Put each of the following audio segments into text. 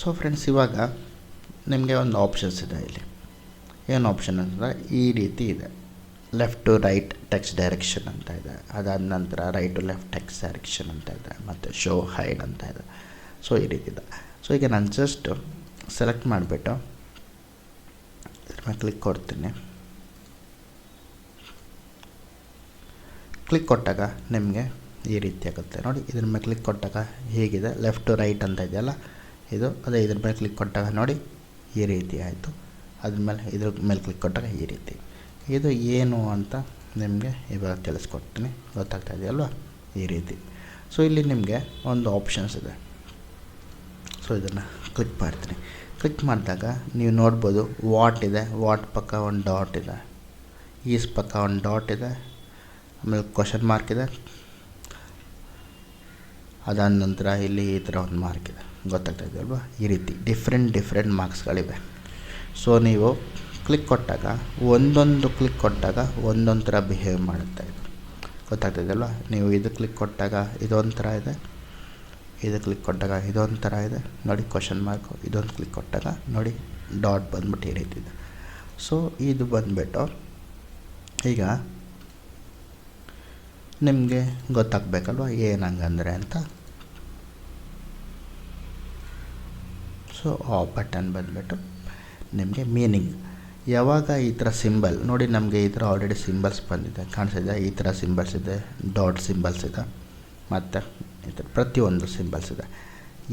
So friends, ಇವಾಗ ನಿಮಗೆ ಒಂದು ಆಪ್ಷನ್ಸ್ ಇದೆ ಇಲ್ಲಿ. ಏನು ಆಪ್ಷನ್ ಅಂದರೆ ಈ ರೀತಿ ಇದೆ. Left to right text direction ಅಂತ ಇದೆ, ಅದಾದ ನಂತರ right to left text direction ಅಂತ ಇದೆ, ಮತ್ತು ಶೋ ಹೈಡ್ ಅಂತ ಇದೆ. ಸೊ ಈ ರೀತಿ ಇದೆ. ಸೊ ಈಗ ನಾನು ಜಸ್ಟ್ ಸೆಲೆಕ್ಟ್ ಮಾಡಿಬಿಟ್ಟು ಇದ್ರ ಮೇಲೆ ಕ್ಲಿಕ್ ಕೊಡ್ತೀನಿ. ಕ್ಲಿಕ್ ಕೊಟ್ಟಾಗ ನಿಮಗೆ ಈ ರೀತಿ ಆಗುತ್ತೆ ನೋಡಿ. ಇದ್ರ ಮೇಲೆ ಕ್ಲಿಕ್ ಕೊಟ್ಟಾಗ ಹೇಗಿದೆ, ಲೆಫ್ಟ್ ಟು ರೈಟ್ ಅಂತ ಇದೆಯಲ್ಲ ಇದು, ಅದೇ ಇದ್ರ ಮೇಲೆ ಕ್ಲಿಕ್ ಕೊಟ್ಟಾಗ ನೋಡಿ ಈ ರೀತಿ ಆಯಿತು. ಅದ್ಮೇಲೆ ಇದ್ರ ಮೇಲೆ ಕ್ಲಿಕ್ ಕೊಟ್ಟಾಗ ಈ ರೀತಿ. ಇದು ಏನು ಅಂತ ನಿಮಗೆ ಇವಾಗ ತಿಳಿಸ್ಕೊಡ್ತೀನಿ, ಗೊತ್ತಾಗ್ತಾ ಇದೆಯಲ್ವ ಈ ರೀತಿ. ಸೊ ಇಲ್ಲಿ ನಿಮಗೆ ಒಂದು ಆಪ್ಷನ್ಸ್ ಇದೆ. ಸೊ ಇದನ್ನು ಕ್ಲಿಕ್ ಮಾಡ್ತೀನಿ. ಕ್ಲಿಕ್ ಮಾಡಿದಾಗ ನೀವು ನೋಡ್ಬೋದು ವಾಟ್ ಇದೆ, ವಾಟ್ ಪಕ್ಕ ಒಂದು ಡಾಟ್ ಇದೆ, ಈಸ್ ಪಕ್ಕ ಒಂದು ಡಾಟ್ ಇದೆ, ಆಮೇಲೆ ಕ್ವಶನ್ ಮಾರ್ಕ್ ಇದೆ, ಅದಾದ ನಂತರ ಇಲ್ಲಿ ಈ ಥರ ಒಂದು ಮಾರ್ಕ್ ಇದೆ, ಗೊತ್ತಾಗ್ತಾ ಇದೆಯಲ್ವ ಈ ರೀತಿ ಡಿಫ್ರೆಂಟ್ ಮಾರ್ಕ್ಸ್ಗಳಿವೆ. ಸೊ ನೀವು ಕ್ಲಿಕ್ ಕೊಟ್ಟಾಗ ಒಂದೊಂದು ಕ್ಲಿಕ್ ಕೊಟ್ಟಾಗ ಒಂದೊಂದು ಥರ ಬಿಹೇವ್ ಮಾಡುತ್ತೆ ಇದು, ಗೊತ್ತಾಗ್ತದೆ ಅಲ್ವಾ. ನೀವು ಇದು ಕ್ಲಿಕ್ ಕೊಟ್ಟಾಗ ಇದೊಂದು ಥರ ಇದೆ, ಇದು ಕ್ಲಿಕ್ ಕೊಟ್ಟಾಗ ಇದೊಂದು ಥರ ಇದೆ ನೋಡಿ, ಕ್ವಶನ್ ಮಾರ್ಕು. ಇದೊಂದು ಕ್ಲಿಕ್ ಕೊಟ್ಟಾಗ ನೋಡಿ ಡಾಟ್ ಬಂದ್ಬಿಟ್ಟು ಈ ರೀತಿ ಇದೆ. ಸೊ ಇದು ಬಂದುಬಿಟ್ಟು ಈಗ ನಿಮಗೆ ಗೊತ್ತಾಗಬೇಕಲ್ವ ಏನಂಗಂದರೆ ಅಂತ. ಸೊ ಆ ಬಟನ್ ಬಂದುಬಿಟ್ಟು ನಿಮಗೆ ಮೀನಿಂಗ್. ಯಾವಾಗ ಈ ಥರ ಸಿಂಬಲ್ ನೋಡಿ, ನಮಗೆ ಈ ಥರ ಆಲ್ರೆಡಿ ಸಿಂಬಲ್ಸ್ ಬಂದಿದೆ, ಕಾಣಿಸಿದೆ. ಈ ಥರ ಸಿಂಬಲ್ಸ್ ಇದೆ, ಡಾಟ್ ಸಿಂಬಲ್ಸ್ ಇದೆ, ಮತ್ತು ಈ ಥರ ಪ್ರತಿಯೊಂದು ಸಿಂಬಲ್ಸ್ ಇದೆ.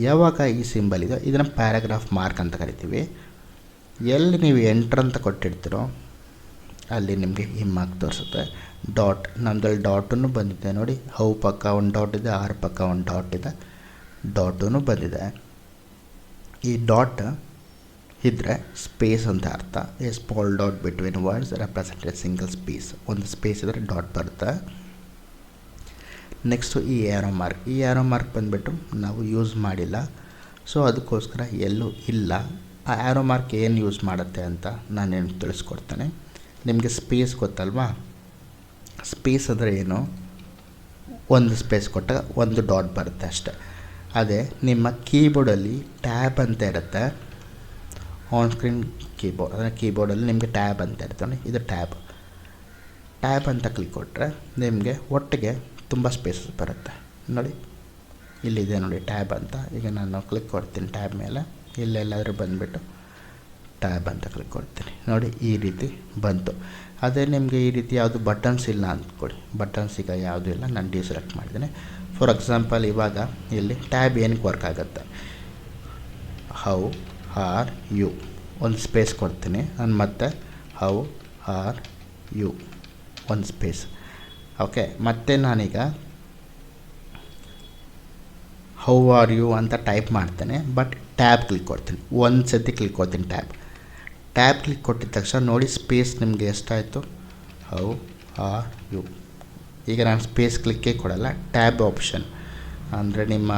ಯಾವಾಗ ಈ ಸಿಂಬಲ್ ಇದೆ ಇದನ್ನು ಪ್ಯಾರಾಗ್ರಾಫ್ ಮಾರ್ಕ್ ಅಂತ ಕರಿತೀವಿ. ಎಲ್ಲಿ ನೀವು ಎಂಟ್ರ್ ಅಂತ ಕೊಟ್ಟಿರ್ತೀರೋ ಅಲ್ಲಿ ನಿಮಗೆ ಈ ಮಾರ್ಕ್ ತೋರಿಸುತ್ತೆ. ಡಾಟ್ ನಮ್ಮದ್ರಲ್ಲಿ ಡಾಟನ್ನು ಬಂದಿದೆ ನೋಡಿ, ಹೌ ಪಕ್ಕ ಒಂದು ಡಾಟ್ ಇದೆ, ಆರ್ ಪಕ್ಕ ಒಂದು ಡಾಟ್ ಇದೆ, ಡಾಟೂ ಬಂದಿದೆ. ಈ ಡಾಟ್ ಇದ್ದರೆ ಸ್ಪೇಸ್ ಅಂತ ಅರ್ಥ. A small dot between words represent A single space. ಒಂದು ಸ್ಪೇಸ್ ಇದ್ದರೆ ಡಾಟ್ ಬರುತ್ತೆ. ನೆಕ್ಸ್ಟು ಈ ಆ್ಯರೋ ಮಾರ್ಕ್. ಈ ಆ್ಯರೋ ಮಾರ್ಕ್ ಬಂದುಬಿಟ್ಟು ನಾವು ಯೂಸ್ ಮಾಡಿಲ್ಲ, ಸೊ ಅದಕ್ಕೋಸ್ಕರ ಎಲ್ಲೂ ಇಲ್ಲ. ಆ ಆ್ಯರೋ ಮಾರ್ಕ್ ಏನು ಯೂಸ್ ಮಾಡುತ್ತೆ ಅಂತ ನಾನೇನು ತಿಳಿಸ್ಕೊಡ್ತೇನೆ ನಿಮಗೆ. ಸ್ಪೇಸ್ ಗೊತ್ತಲ್ವಾ, ಸ್ಪೇಸ್ ಅಂದರೆ ಏನು, ಒಂದು ಸ್ಪೇಸ್ ಕೊಟ್ಟಾಗ ಒಂದು ಡಾಟ್ ಬರುತ್ತೆ ಅಷ್ಟೆ. ಅದೇ ನಿಮ್ಮ ಕೀಬೋರ್ಡಲ್ಲಿ ಟ್ಯಾಬ್ ಅಂತ ಇರುತ್ತೆ, ಆನ್ ಸ್ಕ್ರೀನ್ ಕೀಬೋರ್ಡ್, ಅಂದರೆ ಕೀಬೋರ್ಡಲ್ಲಿ ನಿಮಗೆ ಟ್ಯಾಬ್ ಅಂತ ಇರುತ್ತೆ ನೋಡಿ, ಇದು ಟ್ಯಾಬ್ ಅಂತ ಕ್ಲಿಕ್ ಕೊಟ್ಟರೆ ನಿಮಗೆ ಒಟ್ಟಿಗೆ ತುಂಬ ಸ್ಪೇಸಸ್ ಬರುತ್ತೆ ನೋಡಿ. ಇಲ್ಲಿದೆ ನೋಡಿ ಟ್ಯಾಬ್ ಅಂತ. ಈಗ ನಾನು ಕ್ಲಿಕ್ ಕೊಡ್ತೀನಿ ಟ್ಯಾಬ್ ಮೇಲೆ, ಇಲ್ಲೆಲ್ಲಾದರೂ ಬಂದುಬಿಟ್ಟು ಟ್ಯಾಬ್ ಅಂತ ಕ್ಲಿಕ್ ಕೊಡ್ತೀನಿ ನೋಡಿ, ಈ ರೀತಿ ಬಂತು. ಅದೇ ನಿಮಗೆ ಈ ರೀತಿ ಯಾವುದು ಬಟನ್ಸ್ ಇಲ್ಲ ಅಂದ್ಕೊಡಿ, ಬಟನ್ಸ್ ಈಗ ಯಾವುದೂ ಇಲ್ಲ, ನಾನು ಡಿಸೆಲೆಕ್ಟ್ ಮಾಡಿದ್ದೀನಿ. ಫಾರ್ ಎಕ್ಸಾಂಪಲ್ ಇವಾಗ ಇಲ್ಲಿ ಟ್ಯಾಬ್ ಏನಕ್ಕೆ ವರ್ಕ್ ಆಗುತ್ತೆ, ಹೌ ಆರ್ ಯು ಒಂದು ಸ್ಪೇಸ್ ಕೊಡ್ತೀನಿ ನಾನು, ಮತ್ತೆ ಹೌ ಆರ್ ಯು ಒಂದು ಸ್ಪೇಸ್. ಓಕೆ, ಮತ್ತು ನಾನೀಗ ಹೌ ಆರ್ ಯು ಅಂತ ಟೈಪ್ ಮಾಡ್ತೇನೆ, ಬಟ್ ಟ್ಯಾಬ್ ಕ್ಲಿಕ್ ಕೊಡ್ತೀನಿ, ಒಂದು ಸತಿ ಕ್ಲಿಕ್ ಕೊಡ್ತೀನಿ ಟ್ಯಾಬ್ ಕ್ಲಿಕ್ ಕೊಟ್ಟಿದ ತಕ್ಷಣ ನೋಡಿ ಸ್ಪೇಸ್ ನಿಮಗೆ ಎಷ್ಟಾಯಿತು, ಹೌ ಆರ್ ಯು. ಈಗ ನಾನು ಸ್ಪೇಸ್ ಕ್ಲಿಕ್ಕೇ ಕೊಡಲ್ಲ, ಟ್ಯಾಬ್ ಆಪ್ಷನ್ ಅಂದರೆ ನಿಮ್ಮ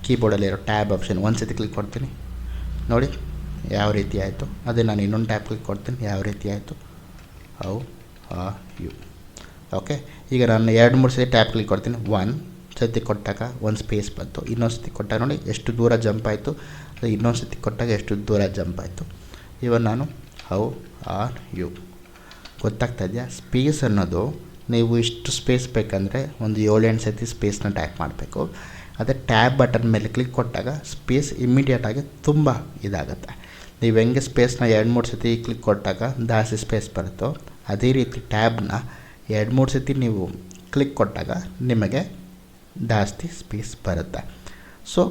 ಕೀಬೋರ್ಡಲ್ಲಿರೋ ಟ್ಯಾಬ್ ಆಪ್ಷನ್ ಒಂದು ಸತಿ ಕ್ಲಿಕ್ ಕೊಡ್ತೀನಿ ನೋಡಿ ಯಾವ ರೀತಿ ಆಯಿತು. ಅದೇ ನಾನು ಇನ್ನೊಂದು ಟ್ಯಾಬ್ ಕ್ಲಿಕ್ ಕೊಡ್ತೀನಿ, ಯಾವ ರೀತಿ ಆಯಿತು, ಹೌ ಆರ್ ಯು. ಓಕೆ, ಈಗ ನಾನು 2-3 ಸತಿ ಟ್ಯಾಬ್ ಕ್ಲಿಕ್ ಕೊಡ್ತೀನಿ, ಒಂದು ಸತಿ ಕೊಟ್ಟಾಗ ಒಂದು ಸ್ಪೇಸ್ ಬಂತು, ಇನ್ನೊಂದು ಸತಿ ಕೊಟ್ಟಾಗ ನೋಡಿ ಎಷ್ಟು ದೂರ ಜಂಪ್ ಆಯಿತು, ಅದು ಇನ್ನೊಂದು ಸತಿ ಕೊಟ್ಟಾಗ ಎಷ್ಟು ದೂರ ಜಂಪ್ ಆಯಿತು. ಇವಾಗ ನಾನು ಹೌ ಆರ್ ಯು, ಗೊತ್ತಾಗ್ತಾ ಇದೆಯಾ. ಸ್ಪೇಸ್ ಅನ್ನೋದು ನೀವು ಇಷ್ಟು ಸ್ಪೇಸ್ ಬೇಕಂದರೆ ಒಂದು 7-8 ಸತಿ ಸ್ಪೇಸ್ನ ಟ್ಯಾಪ್ ಮಾಡಬೇಕು. ಅದೇ ಟ್ಯಾಬ್ ಬಟನ್ ಮೇಲೆ ಕ್ಲಿಕ್ ಕೊಟ್ಟಾಗ ಸ್ಪೇಸ್ ಇಮ್ಮಿಡಿಯೇಟಾಗಿ ತುಂಬ ಇದಾಗುತ್ತೆ. ನೀವು ಹೆಂಗೆ ಸ್ಪೇಸ್ನ 2-3 ಸತಿ ಕ್ಲಿಕ್ ಕೊಟ್ಟಾಗ ಜಾಸ್ತಿ ಸ್ಪೇಸ್ ಬರುತ್ತೋ, ಅದೇ ರೀತಿ ಟ್ಯಾಬ್ನ 2-3 ಸತಿ ನೀವು ಕ್ಲಿಕ್ ಕೊಟ್ಟಾಗ ನಿಮಗೆ ಜಾಸ್ತಿ ಸ್ಪೇಸ್ ಬರುತ್ತೆ. ಸೊ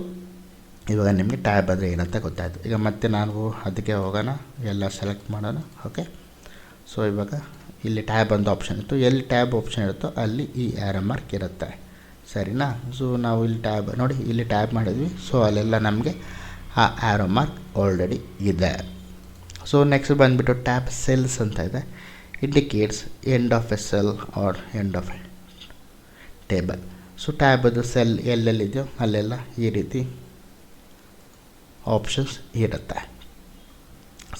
ಇವಾಗ ನಿಮಗೆ ಟ್ಯಾಬ್ ಅಂದರೆ ಏನಂತ ಗೊತ್ತಾಯಿತು. ಈಗ ಮತ್ತೆ ನಾವು ಅದಕ್ಕೆ ಹೋಗೋಣ, ಎಲ್ಲ ಸೆಲೆಕ್ಟ್ ಮಾಡೋಣ. ಓಕೆ, ಸೊ ಇವಾಗ ಇಲ್ಲಿ ಟ್ಯಾಬ್ ಅಂತ ಆಪ್ಷನ್ ಇತ್ತು, ಎಲ್ಲಿ ಟ್ಯಾಬ್ ಆಪ್ಷನ್ ಇರುತ್ತೋ ಅಲ್ಲಿ ಈ ಆ್ಯರೋ ಮಾರ್ಕ್ ಇರುತ್ತೆ, ಸರಿನಾ. ಸೊ ನಾವು ಇಲ್ಲಿ ಟ್ಯಾಬ್ ನೋಡಿ, ಇಲ್ಲಿ ಟ್ಯಾಬ್ ಮಾಡಿದ್ವಿ, ಸೊ ಅಲ್ಲೆಲ್ಲ ನಮಗೆ ಆ ಆ್ಯರೋ ಮಾರ್ಕ್ ಆಲ್ರೆಡಿ ಇದೆ. ಸೊ ನೆಕ್ಸ್ಟ್ ಬಂದುಬಿಟ್ಟು ಟ್ಯಾಬ್ ಸೆಲ್ಸ್ ಅಂತ ಇದೆ. Indicates end of a cell or end of a table. So ಟ್ಯಾಬದು ಸೆಲ್ ಎಲ್ಲೆಲ್ಲಿದೆಯೋ ಅಲ್ಲೆಲ್ಲ ಈ ರೀತಿ ಆಪ್ಷನ್ಸ್ ಇರುತ್ತೆ,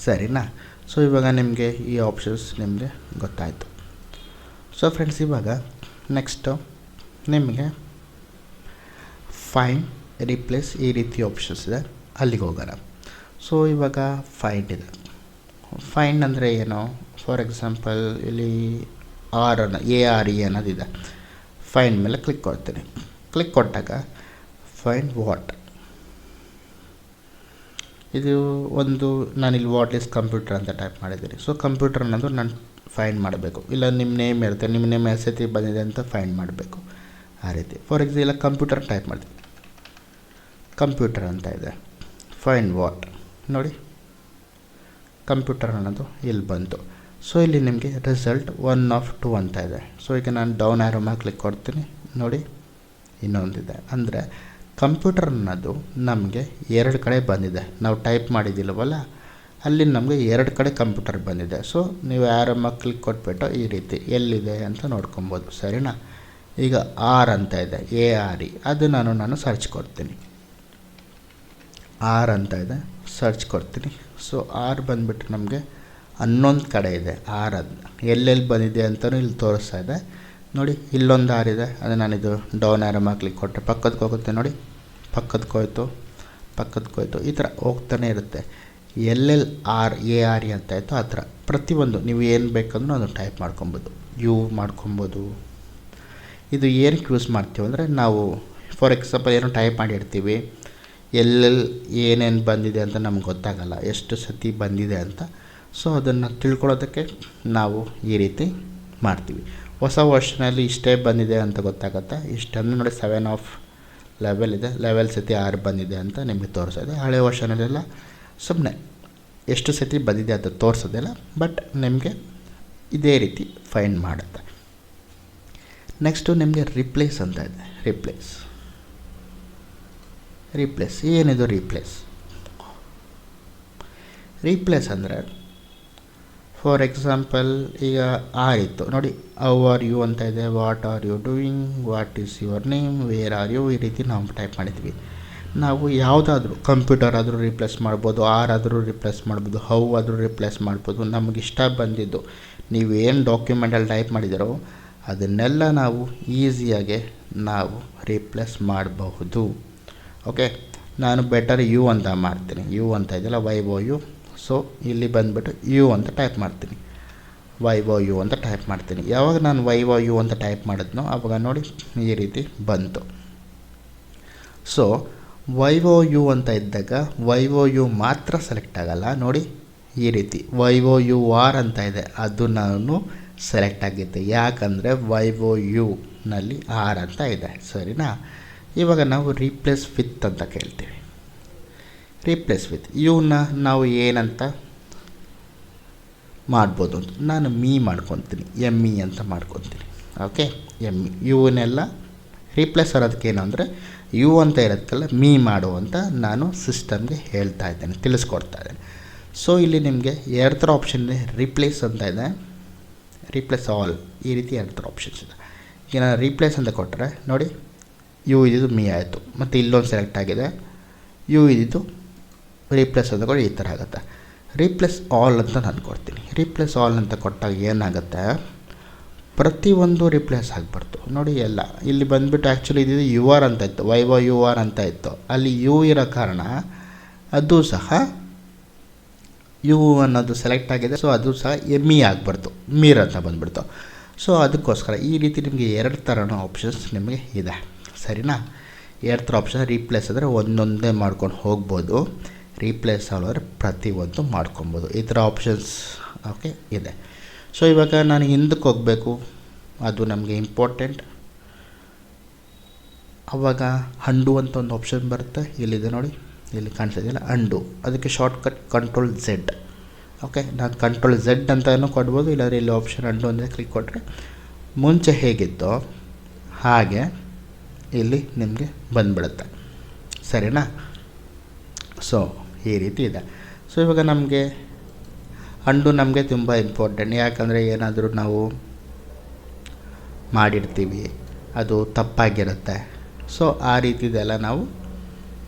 ಸರಿನಾ. ಸೊ ಇವಾಗ ನಿಮಗೆ ಈ ಆಪ್ಷನ್ಸ್ ನಿಮಗೆ ಗೊತ್ತಾಯಿತು. ಸೊ ಫ್ರೆಂಡ್ಸ್, ಇವಾಗ ನೆಕ್ಸ್ಟು ನಿಮಗೆ ಫೈಂಡ್ ರಿಪ್ಲೇಸ್ ಈ ರೀತಿ ಆಪ್ಷನ್ಸ್ ಇದೆ. ಅಲ್ಲಿಗೆ ಹೋಗೋಣ. ಸೊ ಇವಾಗ ಫೈಂಡ್ ಇದೆ. ಫೈಂಡ್ ಅಂದರೆ ಏನು? ಫಾರ್ ಎಕ್ಸಾಂಪಲ್ ಇಲ್ಲಿ ARE ಅನ್ನೋದಿದೆ. ಫೈಂಡ್ ಮೇಲೆ ಕ್ಲಿಕ್ ಕೊಡ್ತೀನಿ. ಕ್ಲಿಕ್ ಕೊಟ್ಟಾಗ ಫೈಂಡ್ ವಾಟ್, ಇದು ಒಂದು ನಾನಿಲ್ಲಿ ವಾಟ್ ಈಸ್ ಕಂಪ್ಯೂಟರ್ ಅಂತ ಟೈಪ್ ಮಾಡಿದ್ದೀನಿ. ಸೊ ಕಂಪ್ಯೂಟರ್ ಅನ್ನೋದು ನಾನು ಫೈಂಡ್ ಮಾಡಬೇಕು. ಇಲ್ಲ ನಿಮ್ಮ ನೇಮ್ ಇರುತ್ತೆ, ನಿಮ್ಮ ನೇಮ್ ಎಸ್ ಬಂದಿದೆ ಅಂತ ಫೈಂಡ್ ಮಾಡಬೇಕು. ಆ ರೀತಿ ಫಾರ್ ಎಕ್ಸಾಂಪಲ್ ಇಲ್ಲ ಕಂಪ್ಯೂಟರ್ ಟೈಪ್ ಮಾಡ್ತೀನಿ, ಕಂಪ್ಯೂಟರ್ ಅಂತ ಇದೆ. ಫೈಂಡ್ ವಾಟ್ ನೋಡಿ, ಕಂಪ್ಯೂಟರ್ ಅನ್ನೋದು ಇಲ್ಲಿ ಬಂತು. ಸೊ ಇಲ್ಲಿ ನಿಮಗೆ ರಿಸಲ್ಟ್ 1 of 2 ಅಂತ ಇದೆ. ಸೊ ಈಗ ನಾನು ಡೌನ್ ಆ್ಯರೋ ಮೇಲೆ ಕ್ಲಿಕ್ ಕೊಡ್ತೀನಿ. ನೋಡಿ ಇನ್ನೊಂದಿದೆ. ಅಂದರೆ ಕಂಪ್ಯೂಟರ್ ಅನ್ನೋದು ನಮಗೆ 2 ಕಡೆ ಬಂದಿದೆ. ನಾವು ಟೈಪ್ ಮಾಡಿದ್ದಿಲ್ಲವಲ್ಲ, ಅಲ್ಲಿ ನಮಗೆ 2 ಕಡೆ ಕಂಪ್ಯೂಟರ್ ಬಂದಿದೆ. ಸೊ ನೀವು ಆ್ಯರೋ ಮೇಲೆ ಕ್ಲಿಕ್ ಕೊಟ್ಬಿಟ್ಟು ಈ ರೀತಿ ಎಲ್ಲಿದೆ ಅಂತ ನೋಡ್ಕೊಬೋದು. ಸರಿನಾ? ಈಗ ಆರ್ ಅಂತ ಇದೆ, ARE, ಅದು ನಾನು ಸರ್ಚ್ ಕೊಡ್ತೀನಿ. ಆರ್ ಅಂತ ಇದೆ, ಸರ್ಚ್ ಕೊಡ್ತೀನಿ. ಸೊ ಆರ್ ಬಂದುಬಿಟ್ಟು ನಮಗೆ ಹನ್ನೊಂದು ಕಡೆ ಇದೆ. ಆರ್ ಅದು ಎಲ್ಲೆಲ್ಲಿ ಬಂದಿದೆ ಅಂತಲೂ ಇಲ್ಲಿ ತೋರಿಸ್ತಾ ಇದೆ. ನೋಡಿ ಇಲ್ಲೊಂದು ಆರ್ ಇದೆ, ಅದು ನಾನಿದು ಡೌನ್ ಆ್ಯರೋ ಮೇಲೆ ಕ್ಲಿಕ್ ಕೊಟ್ಟರೆ ಪಕ್ಕದಕ್ಕೆ ಹೋಗುತ್ತೆ. ನೋಡಿ ಪಕ್ಕದಕ್ಕೋಯ್ತು ಈ ಥರ ಹೋಗ್ತಾನೆ ಇರುತ್ತೆ. ಎಲ್ಲೆಲ್ಲಿ ARE ಅಂತ ಆಯಿತು ಆ ಥರ ಪ್ರತಿಯೊಂದು ನೀವು ಏನು ಬೇಕಂದ್ರೂ ಅದನ್ನು ಟೈಪ್ ಮಾಡ್ಕೊಬೋದು, ಮಾಡ್ಕೊಬೋದು. ಇದು ಏನಕ್ಕೆ ಯೂಸ್ ಮಾಡ್ತೀವಿ ಅಂದರೆ, ನಾವು ಫಾರ್ ಎಕ್ಸಾಂಪಲ್ ಏನೋ ಟೈಪ್ ಮಾಡಿರ್ತೀವಿ, ಎಲ್ಲೆಲ್ಲಿ ಏನೇನು ಬಂದಿದೆ ಅಂತ ನಮ್ಗೆ ಗೊತ್ತಾಗಲ್ಲ, ಎಷ್ಟು ಸತಿ ಬಂದಿದೆ ಅಂತ. ಸೊ ಅದನ್ನು ತಿಳ್ಕೊಳ್ಳೋದಕ್ಕೆ ನಾವು ಈ ರೀತಿ ಮಾಡ್ತೀವಿ. ಹೊಸ ವರ್ಷನಲ್ಲಿ ಇಷ್ಟೇ ಬಂದಿದೆ ಅಂತ ಗೊತ್ತಾಗುತ್ತೆ. ಇಷ್ಟನ್ನು ನೋಡಿ 7 of 11 ಇದೆ, 11 ಸತಿ 6 ಬಂದಿದೆ ಅಂತ ನಿಮಗೆ ತೋರಿಸೋದೆ. ಹಳೆ ವರ್ಷನಲ್ಲೆಲ್ಲ ಸುಮ್ಮನೆ ಎಷ್ಟು ಸತಿ ಬಂದಿದೆ ಅಂತ ತೋರಿಸೋದಿಲ್ಲ, ಬಟ್ ನಿಮಗೆ ಇದೇ ರೀತಿ ಫೈಂಡ್ ಮಾಡುತ್ತೆ. ನೆಕ್ಸ್ಟು ನಿಮಗೆ ರಿಪ್ಲೇಸ್ ಅಂತ ಇದೆ. ರಿಪ್ಲೇಸ್ ಏನಿದು? ರಿಪ್ಲೇಸ್ ಅಂದರೆ ಫಾರ್ ಎಕ್ಸಾಂಪಲ್ ಈಗ ಇತ್ತು ನೋಡಿ, ಹೌ ಆರ್ ಯು ಅಂತ ಇದೆ, what are you doing, what is your name, where are you, ಈ ರೀತಿ ನಾವು ಟೈಪ್ ಮಾಡಿದ್ವಿ. ನಾವು ಯಾವುದಾದ್ರೂ ಕಂಪ್ಯೂಟರ್ ಆದರೂ ರಿಪ್ಲೇಸ್ ಮಾಡ್ಬೋದು, ಆದರೂ ರಿಪ್ಲೇಸ್ ಮಾಡ್ಬೋದು, ಹೌ ಆದರೂ ರಿಪ್ಲೇಸ್ ಮಾಡ್ಬೋದು. ನಮಗೆ ಇಷ್ಟ ಬಂದಿದ್ದು ನೀವೇನು ಡಾಕ್ಯುಮೆಂಟಲ್ಲಿ ಟೈಪ್ ಮಾಡಿದಿರೋ ಅದನ್ನೆಲ್ಲ ನಾವು ಈಸಿಯಾಗೆ ನಾವು ರಿಪ್ಲೇಸ್ ಮಾಡಬಹುದು. ಓಕೆ, ನಾನು ಬೆಟರ್ ಯು ಅಂತ ಮಾಡ್ತೀನಿ. ಯು ಅಂತ ಇದೆಯಲ್ಲ, YOU. ಸೊ ಇಲ್ಲಿ ಬಂದುಬಿಟ್ಟು ಯು ಅಂತ ಟೈಪ್ ಮಾಡ್ತೀನಿ, YOU ಅಂತ ಟೈಪ್ ಮಾಡ್ತೀನಿ. ಯಾವಾಗ ನಾನು YOU ಅಂತ ಟೈಪ್ ಮಾಡಿದ್ನೋ ಆವಾಗ ನೋಡಿ ಈ ರೀತಿ ಬಂತು. ಸೊ YOU ಅಂತ ಇದ್ದಾಗ YOU ಮಾತ್ರ ಸೆಲೆಕ್ಟ್ ಆಗಲ್ಲ. ನೋಡಿ ಈ ರೀತಿ YOUR ಅಂತ ಇದೆ, ಅದು ನಾನು ಸೆಲೆಕ್ಟ್ ಆಗಿದ್ದೆ. ಯಾಕಂದರೆ YOU ನಲ್ಲಿ ಆರ್ ಅಂತ ಇದೆ. ಸರಿನಾ? ಇವಾಗ ನಾವು ರೀಪ್ಲೇಸ್ ವಿತ್ ಅಂತ ಕೇಳ್ತೀವಿ. ರೀಪ್ಲೇಸ್ ವಿತ್ ಇವನ್ನ ನಾವು ಏನಂತ ಮಾಡ್ಬೋದು ಅಂತ ನಾನು ಮಾಡ್ಕೊತೀನಿ, ME ಅಂತ ಮಾಡ್ಕೊತೀನಿ. Okay, ME. ಇವನ್ನೆಲ್ಲ ರೀಪ್ಲೇಸ್ ಅನ್ನೋದಕ್ಕೇನು ಅಂದರೆ ಯು ಅಂತ ಇರೋದಕ್ಕೆಲ್ಲ ಮಾಡು ಅಂತ ನಾನು ಸಿಸ್ಟಮ್ಗೆ ಹೇಳ್ತಾ ಇದ್ದೇನೆ, ತಿಳಿಸ್ಕೊಡ್ತಾ ಇದ್ದೇನೆ. ಸೊ ಇಲ್ಲಿ ನಿಮಗೆ 2 ಥರ ಆಪ್ಷನ್ ಇದೆ. ರಿಪ್ಲೇಸ್ ಅಂತ ಇದೆ, ರಿಪ್ಲೇಸ್ ಆಲ್, ಈ ರೀತಿ 2 ಥರ ಆಪ್ಷನ್ಸ್ ಇದೆ. ಈಗ ನಾನು ರೀಪ್ಲೇಸ್ ಅಂತ ಕೊಟ್ಟರೆ ನೋಡಿ ಯು ಇದ್ದಿದ್ದು ಆಯಿತು, ಮತ್ತು ಇಲ್ಲೊಂದು ಸೆಲೆಕ್ಟ್ ಆಗಿದೆ, ಯು ಇದ್ದಿದ್ದು ರೀಪ್ಲೇಸ್ ಅಂತ ಕೂಡ ಈ ಥರ ಆಗುತ್ತೆ. ರೀಪ್ಲೇಸ್ ಆಲ್ ಅಂತ ನಾನು ಕೊಡ್ತೀನಿ. ರೀಪ್ಲೇಸ್ ಆಲ್ ಅಂತ ಕೊಟ್ಟಾಗ ಏನಾಗುತ್ತೆ, ಪ್ರತಿಯೊಂದು ರಿಪ್ಲೇಸ್ ಆಗಿಬಿಡ್ತು. ನೋಡಿ ಎಲ್ಲ ಇಲ್ಲಿ ಬಂದುಬಿಟ್ಟು ಆ್ಯಕ್ಚುಲಿ ಇದು UR ಅಂತ ಇತ್ತು, YOUR ಅಂತ ಇತ್ತು. ಅಲ್ಲಿ ಯು ಇರೋ ಕಾರಣ ಅದು ಸಹ ಯು ಅನ್ನೋದು ಸೆಲೆಕ್ಟ್ ಆಗಿದೆ. ಸೊ ಅದು ಸಹ ME ಆಗಿಬಿಡ್ತು, ಮೀರ್ ಅಂತ ಬಂದುಬಿಡ್ತು. ಸೊ ಅದಕ್ಕೋಸ್ಕರ ಈ ರೀತಿ ನಿಮಗೆ 2 ಥರನೂ ಆಪ್ಷನ್ಸ್ ನಿಮಗೆ ಇದೆ. ಸರಿನಾ? 2 ಥರ ಆಪ್ಷನ್. ರೀಪ್ಲೇಸ್ ಅಂದರೆ ಒಂದೊಂದೇ ಮಾಡ್ಕೊಂಡು ಹೋಗ್ಬೋದು, ರೀಪ್ಲೇಸ್ ಆದರೆ ಪ್ರತಿಯೊಂದು ಮಾಡ್ಕೊಬೋದು. ಈ ಥರ ಆಪ್ಷನ್ಸ್ ಓಕೆ ಇದೆ. ಸೊ ಇವಾಗ ನಾನು ಹಿಂದಕ್ಕೆ ಹೋಗಬೇಕು, ಅದು ನಮಗೆ ಇಂಪಾರ್ಟೆಂಟ್. ಆವಾಗ ಅಂಡು ಅಂತ ಒಂದು ಆಪ್ಷನ್ ಬರುತ್ತೆ, ಇಲ್ಲಿದೆ ನೋಡಿ, ಇಲ್ಲಿ ಕಾಣಿಸ್ತಿದೆಯಲ್ಲ ಅಂಡು. ಅದಕ್ಕೆ ಶಾರ್ಟ್ಕಟ್ Ctrl+Z. ಓಕೆ, ನಾನು Ctrl+Z ಅಂತಲೂ ಕೊಡ್ಬೋದು, ಇಲ್ಲಾಂದರೆ ಇಲ್ಲಿ ಆಪ್ಷನ್ ಅಂಡು ಅಂದರೆ ಕ್ಲಿಕ್ ಕೊಟ್ಟರೆ ಮುಂಚೆ ಹೇಗಿತ್ತೋ ಹಾಗೆ ಇಲ್ಲಿ ನಿಮಗೆ ಬಂದುಬಿಡುತ್ತೆ. ಸರಿನಾ? ಸೊ ಈ ರೀತಿ ಇದೆ. ಸೊ ಇವಾಗ ನಮಗೆ ಅಂಡು ನಮಗೆ ತುಂಬ ಇಂಪಾರ್ಟೆಂಟ್. ಯಾಕಂದರೆ ಏನಾದರೂ ನಾವು ಮಾಡಿರ್ತೀವಿ, ಅದು ತಪ್ಪಾಗಿರುತ್ತೆ. ಸೊ ಆ ರೀತಿದೆಲ್ಲ ನಾವು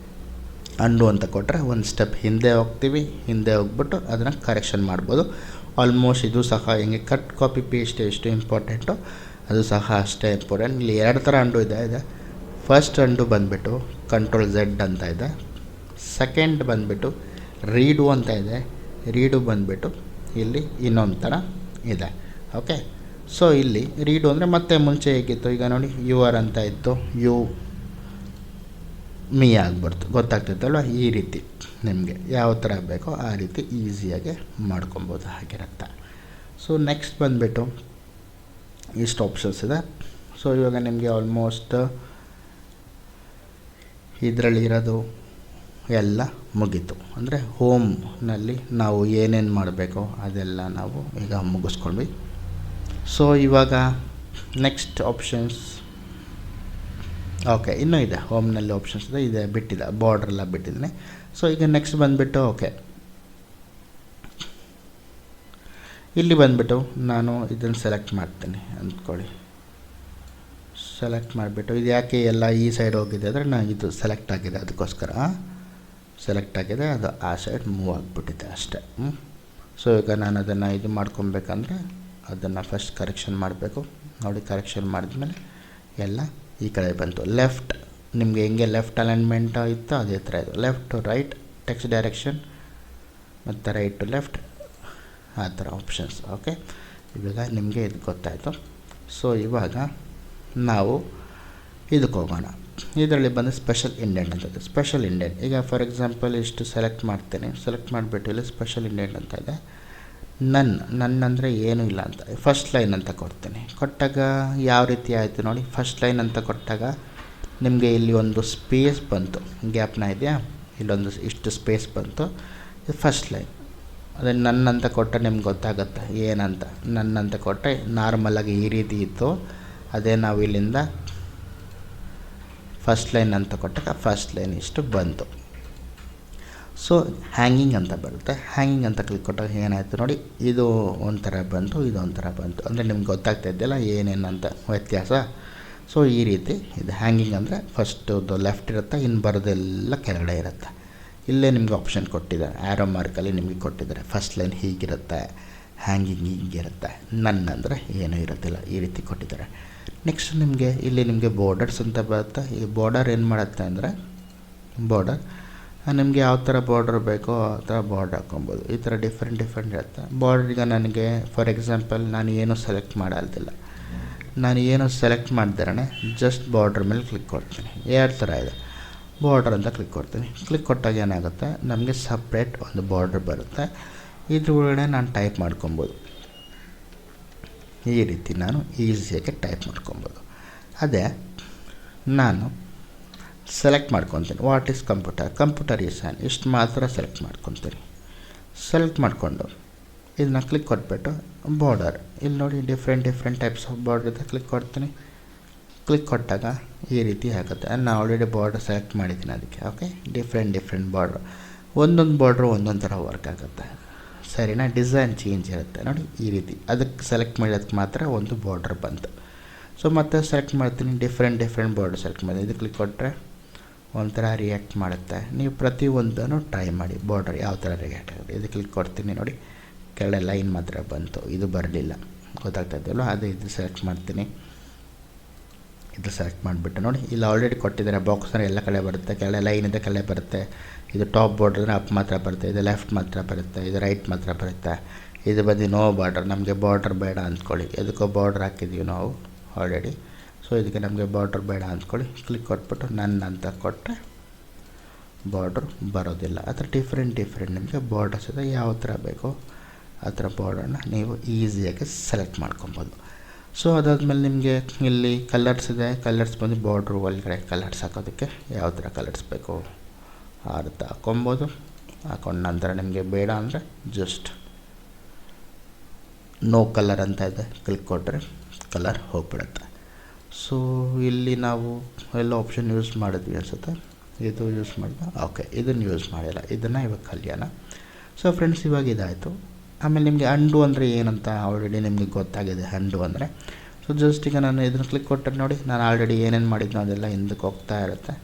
ಅಂಡು ಅಂತ ಕೊಟ್ಟರೆ ಒಂದು ಸ್ಟೆಪ್ ಹಿಂದೆ ಹೋಗ್ತೀವಿ, ಹಿಂದೆ ಹೋಗ್ಬಿಟ್ಟು ಅದನ್ನು ಕರೆಕ್ಷನ್ ಮಾಡ್ಬೋದು. ಆಲ್ಮೋಸ್ಟ್ ಇದು ಸಹ ಹೆಂಗೆ ಕಟ್ ಕಾಪಿ ಪೇಸ್ಟ್ ಎಷ್ಟು ಇಂಪಾರ್ಟೆಂಟು ಅದು ಸಹ ಅಷ್ಟೇ ಇಂಪಾರ್ಟೆಂಟ್. ಇಲ್ಲಿ 2 ಥರ ಅಂಡು ಇದೆ. ಫಸ್ಟ್ ಅಂಡು ಬಂದುಬಿಟ್ಟು Ctrl+Z ಅಂತ ಇದೆ, ಸೆಕೆಂಡ್ ಬಂದುಬಿಟ್ಟು ರೀಡು ಅಂತ ಇದೆ. ರೀಡು ಬಂದುಬಿಟ್ಟು ಇಲ್ಲಿ ಇನ್ನೊಂದು ಥರ ಇದೆ. ಓಕೆ, ಸೊ ಇಲ್ಲಿ ರೀಡು ಅಂದರೆ ಮತ್ತೆ ಮುಂಚೆ ಹೇಗಿತ್ತು, ಈಗ ನೋಡಿ ಯು ಆರ್ ಅಂತ ಇತ್ತು, ಯು ಮೀ ಆಗ್ಬಾರ್ದು, ಗೊತ್ತಾಗ್ತಿತ್ತಲ್ವ. ಈ ರೀತಿ ನಿಮಗೆ ಯಾವ ಥರ ಬೇಕೋ ಆ ರೀತಿ ಈಸಿಯಾಗಿ ಮಾಡ್ಕೊಬೋದು, ಆಗಿರುತ್ತೆ. ಸೊ ನೆಕ್ಸ್ಟ್ ಬಂದುಬಿಟ್ಟು ಇಷ್ಟು ಆಪ್ಷನ್ಸ್ ಇದೆ. ಸೊ ಇವಾಗ ನಿಮಗೆ ಆಲ್ಮೋಸ್ಟ್ ಇದರಲ್ಲಿ ಇರೋದು ಎಲ್ಲ ಮುಗೀತು. ಅಂದರೆ ಹೋಮ್ನಲ್ಲಿ ನಾವು ಏನೇನು ಮಾಡಬೇಕೋ ಅದೆಲ್ಲ ನಾವು ಈಗ ಮುಗಿಸ್ಕೊಂಡ್ವಿ. ಸೊ ಇವಾಗ ನೆಕ್ಸ್ಟ್ ಆಪ್ಷನ್ಸ್, ಓಕೆ ಇನ್ನೂ ಇದೆ, ಹೋಮ್ನಲ್ಲಿ ಆಪ್ಷನ್ಸ್ ಇದೆ ಬಿಟ್ಟಿದೆ, ಬಾರ್ಡ್ರೆಲ್ಲ ಬಿಟ್ಟಿದ್ದೀನಿ. ಸೊ ಈಗ ನೆಕ್ಸ್ಟ್ ಬಂದುಬಿಟ್ಟು ಓಕೆ, ಇಲ್ಲಿ ಬಂದುಬಿಟ್ಟು ನಾನು ಇದನ್ನು ಸೆಲೆಕ್ಟ್ ಮಾಡ್ತೀನಿ ಅಂದ್ಕೊಳ್ಳಿ. ಸೆಲೆಕ್ಟ್ ಮಾಡಿಬಿಟ್ಟು ಇದು ಯಾಕೆ ಎಲ್ಲ ಈ ಸೈಡ್ ಹೋಗಿದೆ ಅಂದರೆ ನಾನು ಇದು ಸೆಲೆಕ್ಟ್ ಆಗಿದೆ, ಅದಕ್ಕೋಸ್ಕರ ಸೆಲೆಕ್ಟ್ ಆಗಿದೆ, ಅದು ಆ ಸೈಡ್ ಮೂವ್ ಆಗಿಬಿಟ್ಟಿದೆ ಅಷ್ಟೇ. ಸೊ ಈಗ ನಾನು ಅದನ್ನು ಇದು ಮಾಡ್ಕೊಬೇಕಂದ್ರೆ ಅದನ್ನು ಫಸ್ಟ್ ಕರೆಕ್ಷನ್ ಮಾಡಬೇಕು. ನೋಡಿ ಕರೆಕ್ಷನ್ ಮಾಡಿದ್ಮೇಲೆ ಎಲ್ಲ ಈ ಕಡೆ ಬಂತು. ಲೆಫ್ಟ್ ನಿಮಗೆ ಹೆಂಗೆ ಲೆಫ್ಟ್ ಅಲೈನ್ಮೆಂಟ್ ಇತ್ತು ಅದೇ ಥರ ಇದು, left to right text direction ಮತ್ತು ರೈಟ್ ಟು ಲೆಫ್ಟ್, ಆ ಥರ ಆಪ್ಷನ್ಸ್. ಓಕೆ, ಇವಾಗ ನಿಮಗೆ ಇದು ಗೊತ್ತಾಯಿತು. ಸೊ ಇವಾಗ ನಾವು ಇದಕ್ಕೆ ಹೋಗೋಣ. ಇದರಲ್ಲಿ ಬಂದು ಸ್ಪೆಷಲ್ ಇಂಡೆಂಟ್ ಅಂತ. ಸ್ಪೆಷಲ್ ಇಂಡೆಂಟ್ ಈಗ ಫಾರ್ ಎಕ್ಸಾಂಪಲ್ ಇಷ್ಟು ಸೆಲೆಕ್ಟ್ ಮಾಡ್ತೇನೆ. ಸೆಲೆಕ್ಟ್ ಮಾಡಿಬಿಟ್ಟು ಇಲ್ಲಿ ಸ್ಪೆಷಲ್ ಇಂಡೆಂಟ್ ಅಂತ ಇದೆ. ನನ್ನ ಅಂದರೆ ಏನೂ ಇಲ್ಲ ಅಂತ ಫಸ್ಟ್ ಲೈನ್ ಅಂತ ಕೊಡ್ತೀನಿ. ಕೊಟ್ಟಾಗ ಯಾವ ರೀತಿ ಆಯಿತು ನೋಡಿ, ಫಸ್ಟ್ ಲೈನ್ ಅಂತ ಕೊಟ್ಟಾಗ ನಿಮಗೆ ಇಲ್ಲಿ ಒಂದು ಸ್ಪೇಸ್ ಬಂತು, ಗ್ಯಾಪ್ನ ಇದೆಯಾ, ಇಲ್ಲೊಂದು ಇಷ್ಟು ಸ್ಪೇಸ್ ಬಂತು, ಇದು ಫಸ್ಟ್ ಲೈನ್. ಅದೇ ನನ್ನಂತ ಕೊಟ್ಟರೆ ನಿಮ್ಗೆ ಗೊತ್ತಾಗುತ್ತೆ ಏನಂತ. ನನ್ನಂತ ಕೊಟ್ಟರೆ ನಾರ್ಮಲಾಗಿ ಈ ರೀತಿ ಇತ್ತು, ಅದೇ ನಾವು ಇಲ್ಲಿಂದ ಫಸ್ಟ್ ಲೈನ್ ಅಂತ ಕೊಟ್ಟಾಗ ಫಸ್ಟ್ ಲೈನ್ ಇಷ್ಟು ಬಂತು. ಸೊ ಹ್ಯಾಂಗಿಂಗ್ ಅಂತ ಬರುತ್ತೆ. ಹ್ಯಾಂಗಿಂಗ್ ಅಂತ ಕ್ಲಿಕ್ ಕೊಟ್ಟಾಗ ಏನಾಯಿತು ನೋಡಿ, ಇದು ಒಂಥರ ಬಂತು, ಇದು ಒಂಥರ ಬಂತು. ಅಂದರೆ ನಿಮ್ಗೆ ಗೊತ್ತಾಗ್ತಾ ಇದೆಯಲ್ಲ ಏನೇನಂತ ವ್ಯತ್ಯಾಸ. ಸೊ ಈ ರೀತಿ ಇದು ಹ್ಯಾಂಗಿಂಗ್ ಅಂದರೆ ಫಸ್ಟು ಲೆಫ್ಟ್ ಇರುತ್ತೆ, ಇನ್ನು ಬರೋದೆಲ್ಲ ಕೆಳಗಡೆ ಇರುತ್ತೆ. ಇಲ್ಲೇ ನಿಮ್ಗೆ ಆಪ್ಷನ್ ಕೊಟ್ಟಿದ್ದಾರೆ, ಆ್ಯರೋ ಮಾರ್ಕಲ್ಲಿ ನಿಮಗೆ ಕೊಟ್ಟಿದ್ದಾರೆ. ಫಸ್ಟ್ ಲೈನ್ ಹೀಗಿರುತ್ತೆ, ಹ್ಯಾಂಗಿಂಗ್ ಹೀಗಿರುತ್ತೆ, ಅಂದರೆ ಏನೂ ಇರೋದಿಲ್ಲ, ಈ ರೀತಿ ಕೊಟ್ಟಿದ್ದಾರೆ. ನೆಕ್ಸ್ಟ್ ನಿಮಗೆ ಬಾರ್ಡರ್ಸ್ ಅಂತ ಬರುತ್ತೆ. ಈ ಬಾರ್ಡರ್ ಏನು ಮಾಡುತ್ತೆ ಅಂದರೆ ಬಾರ್ಡರ್ ನಿಮಗೆ ಯಾವ ಥರ ಬಾರ್ಡರ್ ಬೇಕೋ ಆ ಥರ ಬಾರ್ಡರ್ ಹಾಕ್ಕೊಬೋದು. ಈ ಥರ ಡಿಫ್ರೆಂಟ್ ಇರುತ್ತೆ ಬಾರ್ಡರ್. ಈಗ ನನಗೆ ಫಾರ್ ಎಕ್ಸಾಂಪಲ್ ನಾನು ಏನೂ ಸೆಲೆಕ್ಟ್ ಮಾಡೋದಿಲ್ಲ, ನಾನು ಏನೂ ಸೆಲೆಕ್ಟ್ ಮಾಡ್ದಿರೇ ಜಸ್ಟ್ ಬಾರ್ಡ್ರ್ ಮೇಲೆ ಕ್ಲಿಕ್ ಕೊಡ್ತೀನಿ. ಎರಡು ಥರ ಇದೆ, ಬಾರ್ಡರ್ ಅಂತ ಕ್ಲಿಕ್ ಕೊಡ್ತೀನಿ. ಕ್ಲಿಕ್ ಕೊಟ್ಟಾಗ ಏನಾಗುತ್ತೆ, ನಮಗೆ ಸಪ್ರೇಟ್ ಒಂದು ಬಾರ್ಡರ್ ಬರುತ್ತೆ. ಇದ್ರ ಒಳಗಡೆ ನಾನು ಟೈಪ್ ಮಾಡ್ಕೊಬೋದು. ಈ ರೀತಿ ನಾನು ಈಸಿಯಾಗಿ ಟೈಪ್ ಮಾಡ್ಕೊಬೋದು. ಅದೇ ನಾನು ಸೆಲೆಕ್ಟ್ ಮಾಡ್ಕೊತೀನಿ, what is computer is an, ಇಷ್ಟು ಮಾತ್ರ ಸೆಲೆಕ್ಟ್ ಮಾಡ್ಕೊತೀನಿ. ಸೆಲೆಕ್ಟ್ ಮಾಡಿಕೊಂಡು ಇದನ್ನ ಕ್ಲಿಕ್ ಕೊಟ್ಬಿಟ್ಟು ಬಾರ್ಡರ್, ಇಲ್ಲಿ ನೋಡಿ ಡಿಫ್ರೆಂಟ್ ಟೈಪ್ಸ್ ಆಫ್ ಬಾರ್ಡರ್ ಇದೆ, ಕ್ಲಿಕ್ ಕೊಡ್ತೀನಿ. ಕ್ಲಿಕ್ ಕೊಟ್ಟಾಗ ಈ ರೀತಿ ಆಗುತ್ತೆ. ನಾನು ಆಲ್ರೆಡಿ ಬಾರ್ಡರ್ ಸೆಲೆಕ್ಟ್ ಮಾಡಿದ್ದೀನಿ ಅದಕ್ಕೆ. ಓಕೆ, ಡಿಫ್ರೆಂಟ್ ಬಾರ್ಡ್ರ್, ಒಂದೊಂದು ಬಾರ್ಡ್ರು ಒಂದೊಂದು ಥರ ವರ್ಕ್ ಆಗುತ್ತೆ, ಸರಿನಾ. ಡಿಸೈನ್ ಚೇಂಜ್ ಇರುತ್ತೆ ನೋಡಿ ಈ ರೀತಿ. ಅದಕ್ಕೆ ಸೆಲೆಕ್ಟ್ ಮಾಡೋದಕ್ಕೆ ಮಾತ್ರ ಒಂದು ಬಾರ್ಡರ್ ಬಂತು. ಸೊ ಮತ್ತೆ ಸೆಲೆಕ್ಟ್ ಮಾಡ್ತೀನಿ, ಡಿಫ್ರೆಂಟ್ ಬಾರ್ಡರ್ ಸೆಲೆಕ್ಟ್ ಮಾಡಿ ಇದು ಕ್ಲಿಕ್ ಕೊಟ್ಟರೆ ಒಂಥರ ರಿಯಾಕ್ಟ್ ಮಾಡುತ್ತೆ. ನೀವು ಪ್ರತಿಯೊಂದನ್ನು ಟ್ರೈ ಮಾಡಿ ಬಾರ್ಡರ್ ಯಾವ ಥರ ರಿಯಾಕ್ಟ್ ಆಗುತ್ತೆ. ಇದು ಕ್ಲಿಕ್ ಕೊಡ್ತೀನಿ ನೋಡಿ, ಕೆಳಗಡೆ ಲೈನ್ ಮಾತ್ರ ಬಂತು, ಇದು ಬರಲಿಲ್ಲ, ಗೊತ್ತಾಗ್ತಾ ಇದೆಯಲ್ಲ. ಇದು ಸೆಲೆಕ್ಟ್ ಮಾಡ್ತೀನಿ. ಇದು ಸೆಲೆಕ್ಟ್ ಮಾಡಿಬಿಟ್ಟು ನೋಡಿ, ಇಲ್ಲಿ ಆಲ್ರೆಡಿ ಕೊಟ್ಟಿದ್ದಾರೆ ಬಾಕ್ಸ್ನ ಎಲ್ಲ ಕಡೆ ಬರುತ್ತೆ, ಕೆಳಗಡೆ ಲೈನ್ ಇದೆ ಕೆಳಗಡೆ ಬರುತ್ತೆ. ಇದು ಟಾಪ್ ಬಾರ್ಡ್ರ್ ಅಪ್ ಮಾತ್ರ ಬರುತ್ತೆ, ಇದು ಲೆಫ್ಟ್ ಮಾತ್ರ ಬರುತ್ತೆ, ಇದು ರೈಟ್ ಮಾತ್ರ ಬರುತ್ತೆ. ಇದು ಬಂದು ನೋ ಬಾರ್ಡರ್, ನಮಗೆ ಬಾರ್ಡರ್ ಬೇಡ ಅಂದ್ಕೊಳ್ಳಿ. ಎದಕ್ಕೋ ಬಾರ್ಡರ್ ಹಾಕಿದ್ದೀವಿ ನಾವು ಆಲ್ರೆಡಿ. ಸೊ ಇದಕ್ಕೆ ನಮಗೆ ಬಾರ್ಡರ್ ಬೇಡ ಅಂದ್ಕೊಳ್ಳಿ. ಕ್ಲಿಕ್ ಕೊಟ್ಬಿಟ್ಟು ನನ್ನ ಅಂತ ಕೊಟ್ಟರೆ ಬಾರ್ಡ್ರ್ ಬರೋದಿಲ್ಲ. ಆ ಥರ ಡಿಫ್ರೆಂಟ್ ನಿಮಗೆ ಬಾರ್ಡರ್ಸ್ ಇದೆ, ಯಾವ ಥರ ಬೇಕೋ ಆ ಥರ ಬಾರ್ಡರ್ನ ನೀವು ಈಸಿಯಾಗಿ ಸೆಲೆಕ್ಟ್ ಮಾಡ್ಕೊಬೋದು. ಸೊ ಅದಾದಮೇಲೆ ನಿಮಗೆ ಇಲ್ಲಿ ಕಲರ್ಸ್ ಇದೆ. ಕಲರ್ಸ್ ಬಂದು ಬಾರ್ಡ್ರ್ ಒಳಗಡೆ ಕಲರ್ಸ್ ಹಾಕೋದಕ್ಕೆ ಯಾವ ಥರ ಕಲರ್ಸ್ ಬೇಕೋ ಆ ರೀತಿ ಹಾಕ್ಕೊಬೋದು. ಹಾಕೊಂಡ ನಂತರ ನಿಮಗೆ ಬೇಡ ಅಂದರೆ ಜಸ್ಟ್ ನೋ ಕಲರ್ ಅಂತ ಇದೆ, ಕ್ಲಿಕ್ ಕೊಟ್ಟರೆ ಕಲರ್ ಹೋಗ್ಬಿಡುತ್ತೆ. ಸೊ ಇಲ್ಲಿ ನಾವು ಎಲ್ಲ ಆಪ್ಷನ್ ಯೂಸ್ ಮಾಡಿದ್ವಿ ಅನಿಸುತ್ತೆ. ಇದು ಯೂಸ್ ಮಾಡಿದ, ಓಕೆ ಇದನ್ನು ಯೂಸ್ ಮಾಡಿಲ್ಲ, ಇದನ್ನು ಇವಾಗ ಕಲಿಯೋಣ. ಸೊ ಫ್ರೆಂಡ್ಸ್ ಇವಾಗ ಇದಾಯಿತು. ಆಮೇಲೆ ನಿಮಗೆ ಅಂಡು ಅಂದರೆ ಏನಂತ ಆಲ್ರೆಡಿ ನಿಮಗೆ ಗೊತ್ತಾಗಿದೆ. ಅಂಡು ಅಂದರೆ ಸೊ ಜಸ್ಟ್ ಈಗ ನಾನು ಇದನ್ನು ಕ್ಲಿಕ್ ಕೊಟ್ಟರೆ ನೋಡಿ, ನಾನು ಆಲ್ರೆಡಿ ಏನೇನು ಮಾಡಿದ್ನೋ ಅದೆಲ್ಲ ಹಿಂದಕ್ಕೆ ಹೋಗ್ತಾ ಇರುತ್ತೆ,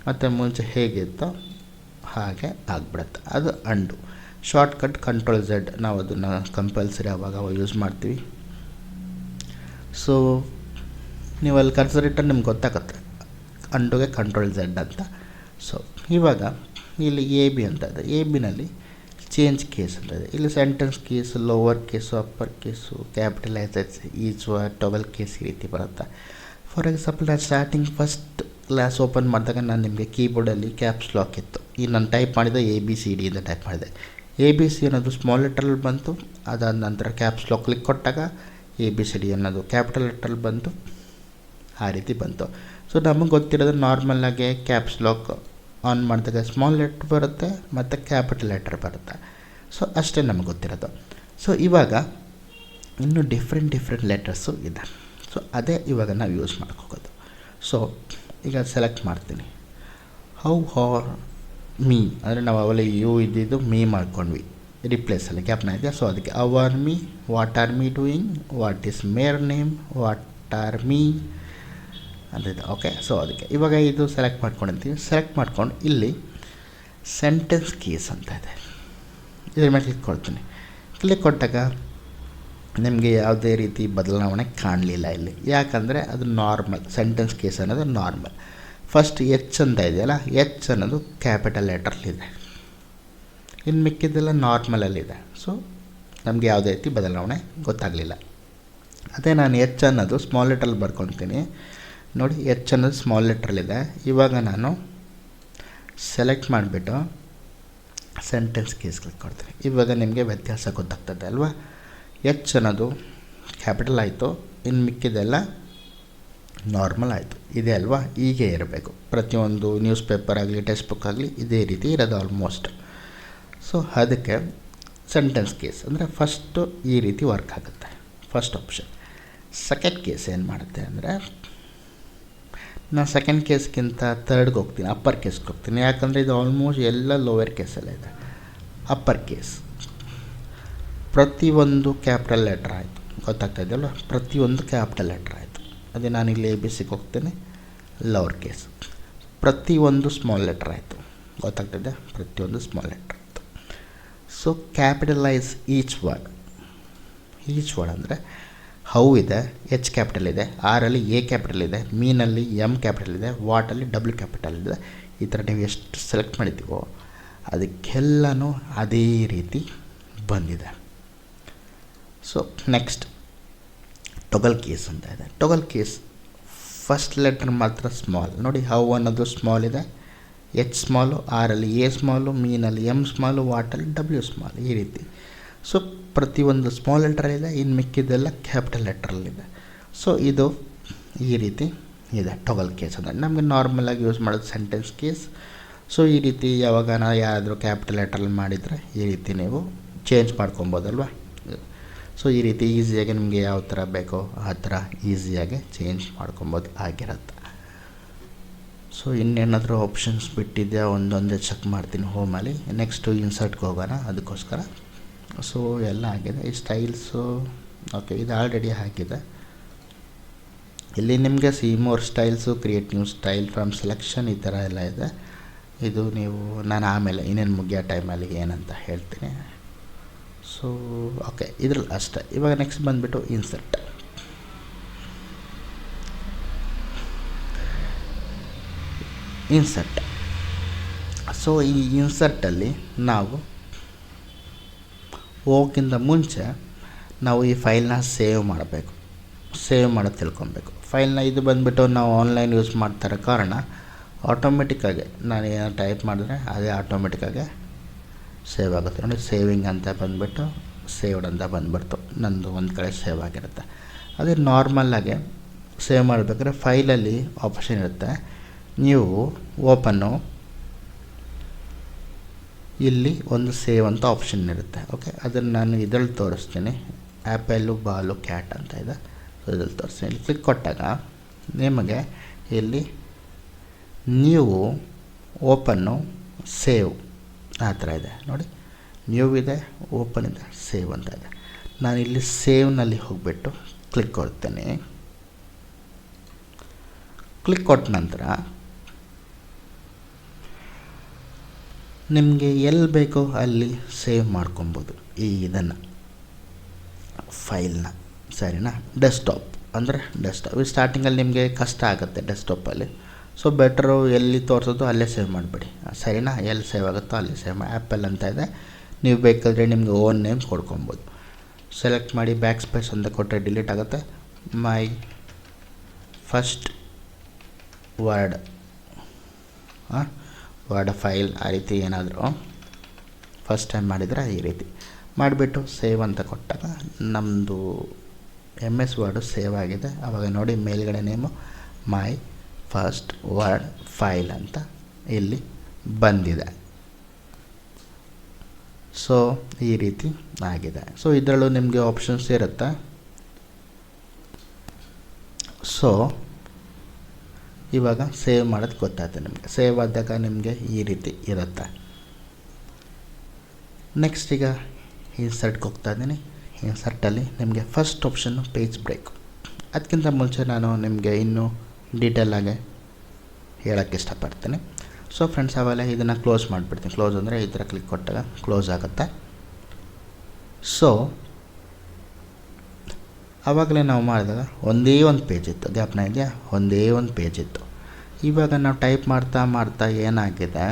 ಮತ್ತು ಮುಂಚೆ ಹೇಗಿತ್ತೋ ಹಾಗೆ ಆಗಿಬಿಡುತ್ತೆ. ಅದು ಅಂಡು. ಶಾರ್ಟ್ಕಟ್ ಕಂಟ್ರೋಲ್ Z, ನಾವು ಅದನ್ನು ಕಂಪಲ್ಸರಿ ಆವಾಗ ಯೂಸ್ ಮಾಡ್ತೀವಿ. ಸೊ ನೀವು ಅಲ್ಲಿ ಕರ್ಸರ್ ಇಟ್ಟರೆ ನಿಮ್ಗೆ ಗೊತ್ತಾಗುತ್ತೆ ಅಂಡುಗೆ ಕಂಟ್ರೋಲ್ Z ಅಂತ. ಸೊ ಇವಾಗ ಇಲ್ಲಿ ಎ ಬಿ ಅಂತ ಇದೆ. ಎ ಬಿನಲ್ಲಿ ಚೇಂಜ್ ಕೇಸ್ ಅಂತ ಇದೆ. ಇಲ್ಲಿ sentence case, lower case, upper case, capitalises, each word, toggle case ಈ ರೀತಿ ಬರುತ್ತೆ. ಫಾರ್ ಎಕ್ಸಾಂಪಲ್ ನಾನು ಸ್ಟಾರ್ಟಿಂಗ್ ಫಸ್ಟ್ ಕ್ಲಾಸ್ ಓಪನ್ ಮಾಡಿದಾಗ ನಾನು ನಿಮಗೆ ಕೀಬೋರ್ಡಲ್ಲಿ ಕ್ಯಾಪ್ಸ್ ಲಾಕ್ ಇತ್ತು. ಈಗ ನಾನು ಟೈಪ್ ಮಾಡಿದ ಎ ಬಿ ಸಿ ಡಿ ಅಂತ ಟೈಪ್ ಮಾಡಿದೆ. ಎ ಬಿ ಸಿ ಅನ್ನೋದು ಸ್ಮಾಲ್ ಲೆಟ್ರಲ್ಲಿ ಬಂತು. ಅದಾದ ನಂತರ ಕ್ಯಾಪ್ಸ್ ಲಾಕ್ ಕ್ಲಿಕ್ ಕೊಟ್ಟಾಗ ಎ ಬಿ ಸಿ ಡಿ ಅನ್ನೋದು ಕ್ಯಾಪಿಟಲ್ ಲೆಟ್ರಲ್ಲಿ ಬಂತು. ಆ ರೀತಿ ಬಂತು. ಸೊ ನಮಗೆ ಗೊತ್ತಿರೋದು ನಾರ್ಮಲಾಗಿ ಕ್ಯಾಪ್ಸ್ ಲಾಕ್ ಆನ್ ಮಾಡಿದಾಗ ಸ್ಮಾಲ್ ಲೆಟ್ರ್ ಬರುತ್ತೆ ಮತ್ತು ಕ್ಯಾಪಿಟಲ್ ಲೆಟ್ರ್ ಬರುತ್ತೆ. ಸೊ ಅಷ್ಟೇ ನಮಗೆ ಗೊತ್ತಿರೋದು. ಸೊ ಇವಾಗ ಇನ್ನೂ ಡಿಫ್ರೆಂಟ್ ಲೆಟರ್ಸು ಇದೆ. ಸೊ ಅದೇ ಇವಾಗ ನಾವು ಯೂಸ್ ಮಾಡ್ಕೋಬೋದು. ಸೊ ಈಗ ಸೆಲೆಕ್ಟ್ ಮಾಡ್ತೀನಿ. ಹೌ ಆರ್ ಮೀ ಅಂದರೆ ನಾವು ಅವೆಲ್ಲ ಯು ಇದ್ದಿದ್ದು ಮೀ ಮಾಡ್ಕೊಂಡ್ವಿ, ರಿಪ್ಲೇಸಲ್ಲಿ ಕ್ಯಾಪ್ನ ಇದೆ. ಸೊ ಅದಕ್ಕೆ how are me, what are me doing, what is ಮೇರ್ ನೇಮ್, ವಾಟ್ ಆರ್ ಮೀ ಅಂತಿದೆ. ಓಕೆ, ಸೊ ಅದಕ್ಕೆ ಇವಾಗ ಇದು ಸೆಲೆಕ್ಟ್ ಮಾಡ್ಕೊಂಡಿರ್ತೀವಿ. ಸೆಲೆಕ್ಟ್ ಮಾಡ್ಕೊಂಡು ಇಲ್ಲಿ ಸೆಂಟೆನ್ಸ್ ಕೇಸ್ ಅಂತ ಇದೆ, ಇದ್ರ ಮೇಲೆ ಕ್ಲಿಕ್ ಕೊಡ್ತೀನಿ. ಕ್ಲಿಕ್ ಕೊಟ್ಟಾಗ ನಿಮಗೆ ಯಾವುದೇ ರೀತಿ ಬದಲಾವಣೆ ಕಾಣಲಿಲ್ಲ ಇಲ್ಲಿ. ಯಾಕಂದರೆ ಅದು ನಾರ್ಮಲ್, ಸೆಂಟೆನ್ಸ್ ಕೇಸ್ ಅನ್ನೋದು ನಾರ್ಮಲ್. ಫಸ್ಟ್ ಎಚ್ ಅಂತ ಇದೆಯಲ್ಲ, ಎಚ್ ಅನ್ನೋದು ಕ್ಯಾಪಿಟಲ್ ಲೆಟರ್ಲಿದೆ, ಇನ್ನು ಮಿಕ್ಕಿದ್ದೆಲ್ಲ ನಾರ್ಮಲಲ್ಲಿದೆ. ಸೊ ನಮಗೆ ಯಾವುದೇ ರೀತಿ ಬದಲಾವಣೆ ಗೊತ್ತಾಗಲಿಲ್ಲ. ಅದೇ ನಾನು ಎಚ್ ಅನ್ನೋದು ಸ್ಮಾಲ್ ಲೆಟ್ರಲ್ಲಿ ಬರ್ಕೊತೀನಿ. ನೋಡಿ, ಎಚ್ ಅನ್ನೋದು ಸ್ಮಾಲ್ ಲೆಟ್ರಲ್ಲಿದೆ. ಇವಾಗ ನಾನು ಸೆಲೆಕ್ಟ್ ಮಾಡಿಬಿಟ್ಟು ಸೆಂಟೆನ್ಸ್ ಕೇಸ್ ಕ್ಲಿಕ್ ಕೊಡ್ತೀನಿ. ಇವಾಗ ನಿಮಗೆ ವ್ಯತ್ಯಾಸ ಗೊತ್ತಾಗ್ತದೆ ಅಲ್ವಾ. ಎಚ್ ಅನ್ನೋದು ಕ್ಯಾಪಿಟಲ್ ಆಯಿತು, ಇನ್ನು ಮಿಕ್ಕಿದೆಲ್ಲ ನಾರ್ಮಲ್ ಆಯಿತು. ಇದೆ ಅಲ್ವಾ, ಹೀಗೆ ಇರಬೇಕು. ಪ್ರತಿಯೊಂದು ನ್ಯೂಸ್ ಪೇಪರ್ ಆಗಲಿ, ಟೆಕ್ಸ್ಟ್ ಬುಕ್ ಆಗಲಿ ಇದೇ ರೀತಿ ಇರೋದು ಆಲ್ಮೋಸ್ಟ್. ಸೊ ಅದಕ್ಕೆ ಸೆಂಟೆನ್ಸ್ ಕೇಸ್ ಅಂದರೆ ಫಸ್ಟು ಈ ರೀತಿ ವರ್ಕ್ ಆಗುತ್ತೆ, ಫಸ್ಟ್ ಆಪ್ಷನ್. ಸೆಕೆಂಡ್ ಕೇಸ್ ಏನು ಮಾಡುತ್ತೆ ಅಂದರೆ, ನಾನು ಸೆಕೆಂಡ್ ಕೇಸ್ಗಿಂತ ತರ್ಡ್ಗೆ ಹೋಗ್ತೀನಿ, ಅಪ್ಪರ್ ಕೇಸ್ಗೆ ಹೋಗ್ತೀನಿ. ಯಾಕಂದರೆ ಇದು ಆಲ್ಮೋಸ್ಟ್ ಎಲ್ಲ ಲೋವರ್ ಕೇಸಲ್ಲೇ ಇದೆ. ಅಪ್ಪರ್ ಕೇಸ್ ಪ್ರತಿಯೊಂದು ಕ್ಯಾಪಿಟಲ್ ಲೆಟ್ರ್ ಆಯಿತು, ಗೊತ್ತಾಗ್ತಾ ಇದೆಯಲ್ಲ, ಪ್ರತಿಯೊಂದು ಕ್ಯಾಪಿಟಲ್ ಲೆಟ್ರ್ ಆಯಿತು. ಅದೇ ನಾನಿಲ್ಲಿ ಎ ಬಿ ಸಿಗೆ ಹೋಗ್ತೀನಿ, ಲವರ್ ಕೇಸ್. ಪ್ರತಿಯೊಂದು ಸ್ಮಾಲ್ ಲೆಟ್ರ್ ಆಯಿತು, ಗೊತ್ತಾಗ್ತಿದೆ, ಪ್ರತಿಯೊಂದು ಸ್ಮಾಲ್ ಲೆಟ್ರ್ ಆಯಿತು. So capitalise each word. Each word ಅಂದರೆ ಹೌ ಇದೆ, ಎಚ್ ಕ್ಯಾಪಿಟಲ್ ಇದೆ, ಆರಲ್ಲಿ ಎ ಕ್ಯಾಪಿಟಲ್ ಇದೆ, ಮೀನಲ್ಲಿ ಎಮ್ ಕ್ಯಾಪಿಟಲ್ ಇದೆ, ವಾಟಲ್ಲಿ ಡಬ್ಲ್ಯೂ ಕ್ಯಾಪಿಟಲ್ ಇದೆ. ಈ ಥರ ನೀವು ಎಷ್ಟು ಸೆಲೆಕ್ಟ್ ಮಾಡಿದ್ದೀವೋ ಅದಕ್ಕೆಲ್ಲನೂ ಅದೇ ರೀತಿ ಬಂದಿದೆ. ಸೊ ನೆಕ್ಸ್ಟ್ ಟೊಗಲ್ ಕೇಸ್ ಅಂತ ಇದೆ. ಟೊಗಲ್ ಕೇಸ್ ಫಸ್ಟ್ ಲೆಟ್ರ್ ಮಾತ್ರ ಸ್ಮಾಲ್. ನೋಡಿ, ಹೌ ಅನ್ನೋದು ಸ್ಮಾಲ್ ಇದೆ, ಎಚ್ ಸ್ಮಾಲು, ಆರಲ್ಲಿ ಎ ಸ್ಮಾಲು, ಮೀನಲ್ಲಿ ಎಮ್ ಸ್ಮಾಲು, ವಾಟಲ್ಲಿ ಡಬ್ಲ್ಯೂ ಸ್ಮಾಲ್, ಈ ರೀತಿ. ಸೊ ಪ್ರತಿಯೊಂದು ಸ್ಮಾಲ್ ಲೆಟ್ರಲ್ಲಿದೆ, ಇನ್ನು ಮಿಕ್ಕಿದ್ದೆಲ್ಲ ಕ್ಯಾಪಿಟಲ್ ಲೆಟ್ರಲ್ಲಿದೆ. ಸೊ ಇದು ಈ ರೀತಿ ಇದೆ ಟೊಗಲ್ ಕೇಸ್ ಅಂದರೆ. ನಮಗೆ ನಾರ್ಮಲಾಗಿ ಯೂಸ್ ಮಾಡೋದು ಸೆಂಟೆನ್ಸ್ ಕೇಸ್. ಸೊ ಈ ರೀತಿ ಯಾವಾಗ ಯಾರಾದರೂ ಕ್ಯಾಪಿಟಲ್ ಲೆಟ್ರಲ್ಲಿ ಮಾಡಿದರೆ ಈ ರೀತಿ ನೀವು ಚೇಂಜ್ ಮಾಡ್ಕೊಬೋದಲ್ವ. ಸೊ ಈ ರೀತಿ ಈಸಿಯಾಗಿ ನಿಮಗೆ ಯಾವ ಥರ ಬೇಕೋ ಆ ಥರ ಈಸಿಯಾಗಿ ಚೇಂಜ್ ಮಾಡ್ಕೊಬೋದು ಆಗಿರುತ್ತೆ. ಸೊ ಇನ್ನೇನಾದರೂ ಆಪ್ಷನ್ಸ್ ಬಿಟ್ಟಿದ್ಯಾ ಒಂದೊಂದೇ ಚೆಕ್ ಮಾಡ್ತೀನಿ ಹೋಮಲ್ಲಿ. ನೆಕ್ಸ್ಟು ಇನ್ಸರ್ಟ್ಗೆ ಹೋಗೋಣ, ಅದಕ್ಕೋಸ್ಕರ. ಸೊ ಎಲ್ಲ ಆಗಿದೆ. ಈ ಸ್ಟೈಲ್ಸು ಓಕೆ, ಇದು ಆಲ್ರೆಡಿ ಹಾಕಿದೆ. ಇಲ್ಲಿ ನಿಮಗೆ C more styles, create new style from selection, ಈ ಥರ ಎಲ್ಲ ಇದೆ. ಇದು ನೀವು ನಾನು ಆಮೇಲೆ ಇನ್ನೇನು ಮುಗಿಯೋ ಟೈಮಲ್ಲಿ ಏನಂತ ಹೇಳ್ತೀನಿ. ಸೊ ಓಕೆ, ಇದ್ರಲ್ಲಿ ಅಷ್ಟೇ. ಇವಾಗ ನೆಕ್ಸ್ಟ್ ಬಂದುಬಿಟ್ಟು ಇನ್ಸರ್ಟ್. ಸೊ ಈ ಇನ್ಸರ್ಟಲ್ಲಿ ನಾವು ಹೋಗೋಕ್ಕಿಂತ ಮುಂಚೆ ನಾವು ಈ ಫೈಲ್ನ ಸೇವ್ ಮಾಡಬೇಕು. ಸೇವ್ ಮಾಡೋದು ತಿಳ್ಕೊಬೇಕು. ಫೈಲ್ನ ಇದು ಬಂದುಬಿಟ್ಟು ನಾವು ಆನ್ಲೈನ್ ಯೂಸ್ ಮಾಡ್ತಿರೋ ಕಾರಣ ಆಟೋಮೆಟಿಕ್ಕಾಗಿ ನಾನು ಏನೋ ಟೈಪ್ ಮಾಡಿದ್ರೆ ಅದೇ ಆಟೋಮೆಟಿಕ್ಕಾಗಿ ಸೇವ್ ಆಗುತ್ತೆ. ನೋಡಿ, ಸೇವಿಂಗ್ ಅಂತ ಬಂದುಬಿಟ್ಟು ಸೇವ್ಡ್ ಅಂತ ಬಂದುಬಿಡ್ತು, ನಂದು ಒಂದು ಕಡೆ ಸೇವ್ ಆಗಿರುತ್ತೆ. ಅದೇ ನಾರ್ಮಲ್ಲಾಗೆ ಸೇವ್ ಮಾಡಬೇಕಾದ್ರೆ ಫೈಲಲ್ಲಿ ಆಪ್ಷನ್ ಇರುತ್ತೆ, ನೀವು ಓಪನ್ನು, ಇಲ್ಲಿ ಒಂದು ಸೇವ್ ಅಂತ ಆಪ್ಷನ್ ಇರುತ್ತೆ. ಓಕೆ, ಅದನ್ನು ನಾನು ಇದರಲ್ಲಿ ತೋರಿಸ್ತೀನಿ. ಆ್ಯಪಲ್ಲು, ಬಾಲು, ಕ್ಯಾಟ್ ಅಂತ ಇದೆ. ಸೊ ಇದ್ರಲ್ಲಿ ತೋರಿಸ್ತೀನಿ. ಇಲ್ಲಿ ಕ್ಲಿಕ್ ಕೊಟ್ಟಾಗ ನಿಮಗೆ ಇಲ್ಲಿ ನೀವು ಓಪನ್ನು, ಸೇವ್ ಆ ಥರ ಇದೆ. ನೋಡಿ, ನ್ಯೂ ಇದೆ, ಓಪನ್ ಇದೆ, ಸೇವ್ ಅಂತ ಇದೆ. ನಾನು ಇಲ್ಲಿ ಸೇವ್ನಲ್ಲಿ ಹೋಗಿಬಿಟ್ಟು ಕ್ಲಿಕ್ ಕೊಡ್ತೇನೆ. ಕ್ಲಿಕ್ ಕೊಟ್ಟ ನಂತರ ನಿಮಗೆ ಎಲ್ಲಿ ಬೇಕೋ ಅಲ್ಲಿ ಸೇವ್ ಮಾಡ್ಕೊಬೋದು ಇದನ್ನು, ಫೈಲ್ನ. ಸರಿನಾ? ಡೆಸ್ಕ್ಟಾಪ್ ಅಂದರೆ ಡೆಸ್ಕ್ಟಾಪ್. ಸ್ಟಾರ್ಟಿಂಗಲ್ಲಿ ನಿಮಗೆ ಕಷ್ಟ ಆಗುತ್ತೆ ಡೆಸ್ಕ್ಟಾಪಲ್ಲಿ. ಸೊ ಬೆಟ್ರು ಎಲ್ಲಿ ತೋರಿಸೋದು ಅಲ್ಲೇ ಸೇವ್ ಮಾಡಿಬಿಡಿ, ಸರಿನಾ. ಎಲ್ಲಿ ಸೇವ್ ಆಗುತ್ತೋ ಅಲ್ಲಿ ಸೇವ್ ಮಾಡಿ. ಆ್ಯಪಲ್ ಅಂತ ಇದೆ, ನೀವು ಬೇಕಾದರೆ ನಿಮಗೆ ಓನ್ ನೇಮ್ ಕೊಡ್ಕೊಬೋದು. ಸೆಲೆಕ್ಟ್ ಮಾಡಿ ಬ್ಯಾಕ್ ಸ್ಪೇಸ್ ಅಂತ ಕೊಟ್ಟರೆ ಡಿಲೀಟ್ ಆಗುತ್ತೆ. My first word word file ಆ ರೀತಿ ಏನಾದರೂ ಫಸ್ಟ್ ಟೈಮ್ ಮಾಡಿದರೆ ಈ ರೀತಿ ಮಾಡಿಬಿಟ್ಟು ಸೇವ್ ಅಂತ ಕೊಟ್ಟಾಗ ನಮ್ಮದು MS ವರ್ಡು ಸೇವ್ ಆಗಿದೆ. ಆವಾಗ ನೋಡಿ ಮೇಲ್ಗಡೆ name my first word file ಅಂತ ಇಲ್ಲಿ ಬಂದಿದೆ. ಸೊ ಈ ರೀತಿ ಆಗಿದೆ. ಸೊ ಇದರಲ್ಲೂ ನಿಮಗೆ ಆಪ್ಷನ್ಸ್ ಇರುತ್ತೆ. ಸೊ ಇವಾಗ ಸೇವ್ ಮಾಡೋದು ಗೊತ್ತಾಯ್ತು ನಿಮಗೆ. ಸೇವ್ ಆದಾಗ ನಿಮಗೆ ಈ ರೀತಿ ಇರುತ್ತೆ. ನೆಕ್ಸ್ಟ್ ಈಗ ಇನ್ಸರ್ಟ್ಗೆ ಹೋಗ್ತಾ ಇದ್ದೀನಿ. ಇನ್ಸರ್ಟಲ್ಲಿ ನಿಮಗೆ ಫಸ್ಟ್ ಆಪ್ಷನ್ನು ಪೇಜ್ ಬ್ರೇಕ್. ಅದಕ್ಕಿಂತ ಮುಂಚೆ ನಾನು ನಿಮಗೆ ಇನ್ನೂ ಡೀಟೇಲಾಗಿ ಹೇಳೋಕ್ಕೆ ಇಷ್ಟಪಡ್ತೀನಿ. ಸೊ ಫ್ರೆಂಡ್ಸ್, ಆಮೇಲೆ ಇದನ್ನು ಕ್ಲೋಸ್ ಮಾಡಿಬಿಡ್ತೀನಿ. ಕ್ಲೋಸ್ ಅಂದರೆ ಈ ಥರ ಕ್ಲಿಕ್ ಕೊಟ್ಟಾಗ ಕ್ಲೋಸ್ ಆಗುತ್ತೆ. ಸೊ ಆವಾಗಲೇ ನಾವು ಮಾಡಿದಾಗ ಒಂದೇ ಒಂದು ಪೇಜ್ ಇತ್ತು, ಜ್ಞಾಪನ ಇದೆಯಾ, ಒಂದೇ ಒಂದು ಪೇಜ್ ಇತ್ತು. ಇವಾಗ ನಾವು ಟೈಪ್ ಮಾಡ್ತಾ ಮಾಡ್ತಾ ಏನಾಗಿದೆ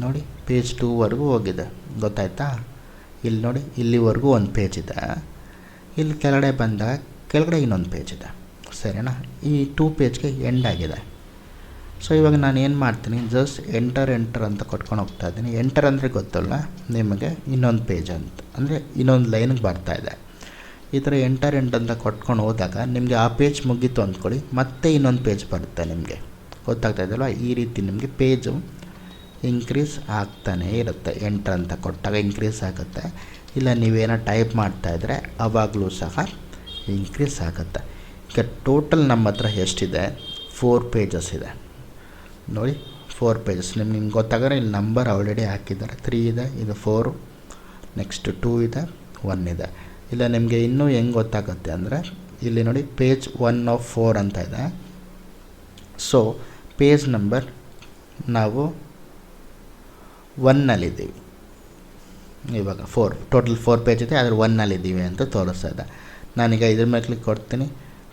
ನೋಡಿ, ಪೇಜ್ 2ವರೆಗೂ ಹೋಗಿದೆ, ಗೊತ್ತಾಯ್ತಾ. ಇಲ್ಲಿ ನೋಡಿ, ಇಲ್ಲಿವರೆಗೂ ಒಂದು ಪೇಜ್ ಇದೆ. ಇಲ್ಲಿ ಕೆಳಗಡೆ ಬಂದಾಗ ಕೆಳಗಡೆ ಇನ್ನೊಂದು ಪೇಜ್ ಇದೆ, ಸರಿನಾ. ಈ 2 ಪೇಜ್ಗೆ ಎಂಡ್ ಆಗಿದೆ. ಸೊ ಇವಾಗ ನಾನು ಏನು ಮಾಡ್ತೀನಿ, ಜಸ್ಟ್ ಎಂಟರ್ ಅಂತ ಕೊಟ್ಕೊಂಡು ಹೋಗ್ತಾ ಇದ್ದೀನಿ. ಎಂಟರ್ ಅಂದರೆ ಗೊತ್ತಲ್ಲ ನಿಮಗೆ, ಇನ್ನೊಂದು ಪೇಜ್ ಅಂತ ಅಂದರೆ ಇನ್ನೊಂದು ಲೈನಿಗೆ ಬರ್ತಾಯಿದೆ. ಈ ಥರ ಎಂಟರ್ ಅಂತ ಕೊಟ್ಕೊಂಡು ಹೋದಾಗ ನಿಮಗೆ ಆ ಪೇಜ್ ಮುಗೀತು ಅಂದ್ಕೊಳ್ಳಿ, ಮತ್ತೆ ಇನ್ನೊಂದು ಪೇಜ್ ಬರುತ್ತೆ ನಿಮಗೆ, ಗೊತ್ತಾಗ್ತಾ ಇದೆಯಲ್ವ. ಈ ರೀತಿ ನಿಮಗೆ ಪೇಜು ಇನ್ಕ್ರೀಸ್ ಆಗ್ತಾನೇ ಇರುತ್ತೆ. ಎಂಟರ್ ಅಂತ ಕೊಟ್ಟಾಗ ಇನ್ಕ್ರೀಸ್ ಆಗುತ್ತೆ. ಇಲ್ಲ ನೀವೇನೋ ಟೈಪ್ ಮಾಡ್ತಾಯಿದ್ರೆ ಆವಾಗಲೂ ಸಹ ಇನ್ಕ್ರೀಸ್ ಆಗುತ್ತೆ. ಈಗ ಟೋಟಲ್ ನಮ್ಮ ಹತ್ರ ಎಷ್ಟಿದೆ, 4 ಪೇಜಸ್ ಇದೆ ನೋಡಿ. 4 ಪೇಜಸ್ ನಿಮ್ಗೆ ಗೊತ್ತಾಗಾರೆ ಇಲ್ಲಿ ನಂಬರ್ ಆಲ್ರೆಡಿ ಹಾಕಿದ್ದಾರೆ. 3 ಇದೆ, ಇದು 4, ನೆಕ್ಸ್ಟ್ 2 ಇದೆ, 1 ಇದೆ. ಇಲ್ಲ ನಿಮಗೆ ಇನ್ನೂ ಹೆಂಗೆ ಗೊತ್ತಾಗುತ್ತೆ ಅಂದರೆ ಇಲ್ಲಿ ನೋಡಿ, ಪೇಜ್ 1 of 4 ಅಂತ ಇದೆ. ಸೊ ಪೇಜ್ ನಂಬರ್ ನಾವು 1ನಲ್ಲಿದ್ದೀವಿ. ಇವಾಗ 4 ಟೋಟಲ್ 4 ಪೇಜ್ ಇದೆ, ಅದ್ರ 1ನಲ್ಲಿದ್ದೀವಿ ಅಂತ ತೋರಿಸ್ತಾ ಇದೆ. ನಾನೀಗ ಇದ್ರ ಮೇಲೆ ಕ್ಲಿಕ್ ಕೊಡ್ತೀನಿ.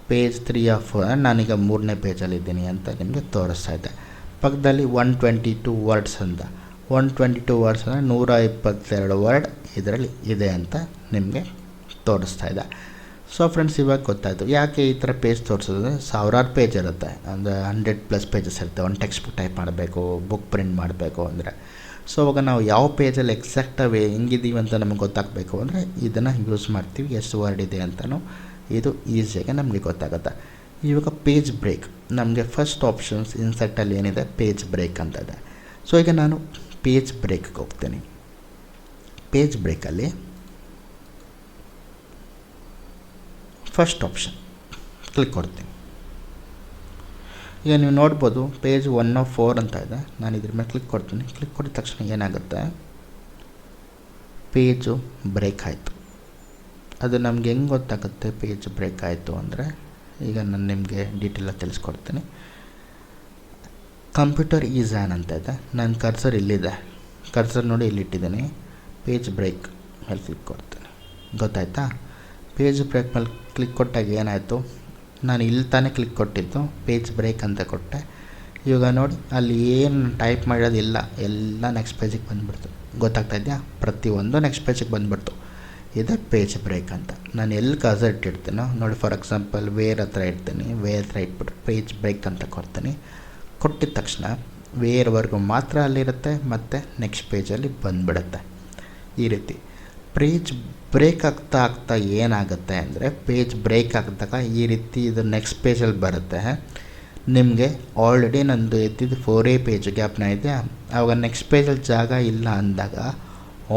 ಪೇಜ್ 3 of 4 ನಾನೀಗ 3ನೇ ಪೇಜಲ್ಲಿದ್ದೀನಿ ಅಂತ ನಿಮಗೆ ತೋರಿಸ್ತಾ ಇದೆ. ಪಕ್ಕದಲ್ಲಿ 122 ವರ್ಡ್ಸ್ ಅಂತ, 122 ವರ್ಡ್ಸ್ ಅಂದರೆ 122 ವರ್ಡ್ ಇದರಲ್ಲಿ ಇದೆ ಅಂತ ನಿಮಗೆ ತೋರಿಸ್ತಾ ಇದೆ. ಸೊ ಫ್ರೆಂಡ್ಸ್, ಇವಾಗ ಗೊತ್ತಾಯಿತು ಯಾಕೆ ಈ ಥರ ಪೇಜ್ ತೋರಿಸೋದಂದರೆ, ಸಾವಿರಾರು ಪೇಜ್ ಇರುತ್ತೆ, ಅಂದರೆ 100+ ಪೇಜಸ್ ಇರುತ್ತೆ. ಒಂದು ಟೆಕ್ಸ್ಟ್ ಬುಕ್ ಟೈಪ್ ಮಾಡಬೇಕು, ಬುಕ್ ಪ್ರಿಂಟ್ ಮಾಡಬೇಕು ಅಂದರೆ. ಸೊ ಅವಾಗ ನಾವು ಯಾವ ಪೇಜಲ್ಲಿ ಎಕ್ಸಾಕ್ಟಾಗಿ ಹೆಂಗಿದ್ದೀವಿ ಅಂತ ನಮಗೆ ಗೊತ್ತಾಗಬೇಕು ಅಂದರೆ ಇದನ್ನು ಯೂಸ್ ಮಾಡ್ತೀವಿ. ಎಷ್ಟು ವರ್ಡ್ ಇದೆ ಅಂತಲೂ ಇದು ಈಸಿಯಾಗಿ ನಮಗೆ ಗೊತ್ತಾಗುತ್ತೆ. ಇವಾಗ ಪೇಜ್ ಬ್ರೇಕ್, ನಮಗೆ ಫಸ್ಟ್ ಆಪ್ಷನ್ಸ್ ಇನ್ಸರ್ಟಲ್ಲಿ ಏನಿದೆ, ಪೇಜ್ ಬ್ರೇಕ್ ಅಂತ ಇದೆ. ಸೊ ಈಗ ನಾನು ಪೇಜ್ ಬ್ರೇಕ್ಗೆ ಹೋಗ್ತೀನಿ. ಪೇಜ್ ಬ್ರೇಕಲ್ಲಿ ಫಸ್ಟ್ ಆಪ್ಷನ್ ಕ್ಲಿಕ್ ಕೊಡ್ತೀನಿ. ಈಗ ನೀವು ನೋಡ್ಬೋದು ಪೇಜ್ 1 of 4 ಅಂತ ಇದೆ. ನಾನು ಇದ್ರ ಮೇಲೆ ಕ್ಲಿಕ್ ಕೊಡ್ತೀನಿ. ಕ್ಲಿಕ್ ಕೊಟ್ಟಿದ ತಕ್ಷಣ ಏನಾಗುತ್ತೆ, ಪೇಜು ಬ್ರೇಕ್ ಆಯಿತು. ಅದು ನಮ್ಗೆ ಹೆಂಗೆ ಗೊತ್ತಾಗುತ್ತೆ ಪೇಜ್ ಬ್ರೇಕ್ ಆಯಿತು ಅಂದರೆ, ಈಗ ನಾನು ನಿಮಗೆ ಡೀಟೇಲಾಗಿ ತಿಳಿಸ್ಕೊಡ್ತೀನಿ. ಕಂಪ್ಯೂಟರ್ ಈಸ್ ಆನ್ ಅಂತ ಇದೆ. ನನ್ನ ಕರ್ಸರ್ ಇಲ್ಲಿದೆ, ಕರ್ಸರ್ ನೋಡಿ ಇಲ್ಲಿಟ್ಟಿದ್ದೀನಿ. ಪೇಜ್ ಬ್ರೇಕ್ ಮೇಲೆ ಕ್ಲಿಕ್ ಕೊಡ್ತೀನಿ, ಗೊತ್ತಾಯ್ತಾ. ಪೇಜ್ ಬ್ರೇಕ್ ಮೇಲೆ ಕ್ಲಿಕ್ ಕೊಟ್ಟಾಗ ಏನಾಯಿತು, ನಾನು ಇಲ್ಲಿ ತಾನೇ ಕ್ಲಿಕ್ ಕೊಟ್ಟಿದ್ದು, ಪೇಜ್ ಬ್ರೇಕ್ ಅಂತ ಕೊಟ್ಟೆ. ಇವಾಗ ನೋಡಿ ಅಲ್ಲಿ ಏನು ಟೈಪ್ ಮಾಡೋದಿಲ್ಲ, ಎಲ್ಲ ನೆಕ್ಸ್ಟ್ ಪೇಜಿಗೆ ಬಂದುಬಿಡ್ತು, ಗೊತ್ತಾಗ್ತಾ ಇದೆಯಾ. ಪ್ರತಿಯೊಂದು ನೆಕ್ಸ್ಟ್ ಪೇಜಿಗೆ ಬಂದುಬಿಡ್ತು. ಇದು ಪೇಜ್ ಬ್ರೇಕ್ ಅಂತ. ನಾನು ಎಲ್ಲಿ ಕರ್ಸರ್ ಇಟ್ಟಿರ್ತೀನೋ ನೋಡಿ, ಫಾರ್ ಎಕ್ಸಾಂಪಲ್ ವೇರ್ ಹತ್ರ ಇಡ್ತೀನಿ. ವೇರ್ ಹತ್ರ ಇಟ್ಬಿಟ್ಟು ಪೇಜ್ ಬ್ರೇಕ್ ಅಂತ ಕೊಡ್ತೀನಿ. ಕೊಟ್ಟಿದ ತಕ್ಷಣ ವೇರ್ವರೆಗೂ ಮಾತ್ರ ಅಲ್ಲಿರುತ್ತೆ, ಮತ್ತು ನೆಕ್ಸ್ಟ್ ಪೇಜಲ್ಲಿ ಬಂದುಬಿಡುತ್ತೆ. ಈ ರೀತಿ ಪೇಜ್ ಬ್ರೇಕ್ ಆಗ್ತಾ ಏನಾಗುತ್ತೆ ಅಂದರೆ, ಪೇಜ್ ಬ್ರೇಕ್ ಆಗಿದಾಗ ಈ ರೀತಿ ಇದು ನೆಕ್ಸ್ಟ್ ಪೇಜಲ್ಲಿ ಬರುತ್ತೆ. ನಿಮಗೆ ಆಲ್ರೆಡಿ ನಂದು ಎದ್ದಿದ್ದು 4 ಪೇಜ್ ಗ್ಯಾಪ್ನ ಇದೆ. ಆವಾಗ ನೆಕ್ಸ್ಟ್ ಪೇಜಲ್ಲಿ ಜಾಗ ಇಲ್ಲ ಅಂದಾಗ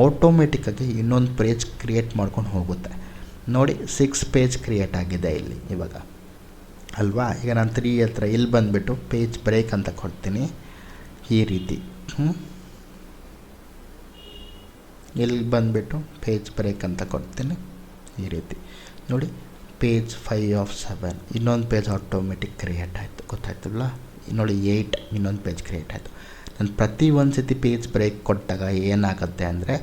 ಆಟೋಮೆಟಿಕ್ಕಾಗಿ ಇನ್ನೊಂದು ಪೇಜ್ ಕ್ರಿಯೇಟ್ ಮಾಡ್ಕೊಂಡು ಹೋಗುತ್ತೆ. ನೋಡಿ 6 ಪೇಜ್ ಕ್ರಿಯೇಟ್ ಆಗಿದೆ ಇಲ್ಲಿ ಇವಾಗ, ಅಲ್ವಾ. ಈಗ ನಾನು 3 ಹತ್ರ ಇಲ್ಲಿ ಬಂದುಬಿಟ್ಟು ಪೇಜ್ ಬ್ರೇಕ್ ಅಂತ ಕೊಡ್ತೀನಿ. ಈ ರೀತಿ ಇಲ್ಲಿ ಬಂದುಬಿಟ್ಟು ಪೇಜ್ ಬ್ರೇಕ್ ಅಂತ ಕೊಡ್ತೀನಿ. ಈ ರೀತಿ ನೋಡಿ, ಪೇಜ್ 5 of 7 ಇನ್ನೊಂದು ಪೇಜ್ ಆಟೋಮೆಟಿಕ್ ಕ್ರಿಯೇಟ್ ಆಯಿತು, ಗೊತ್ತಾಯ್ತಲ್ಲ. ನೋಡಿ 8 ಇನ್ನೊಂದು ಪೇಜ್ ಕ್ರಿಯೇಟ್ ಆಯಿತು. ನಾನು ಪ್ರತಿ ಒಂದು ಸತಿ ಪೇಜ್ ಬ್ರೇಕ್ ಕೊಟ್ಟಾಗ ಏನಾಗುತ್ತೆ ಅಂದರೆ,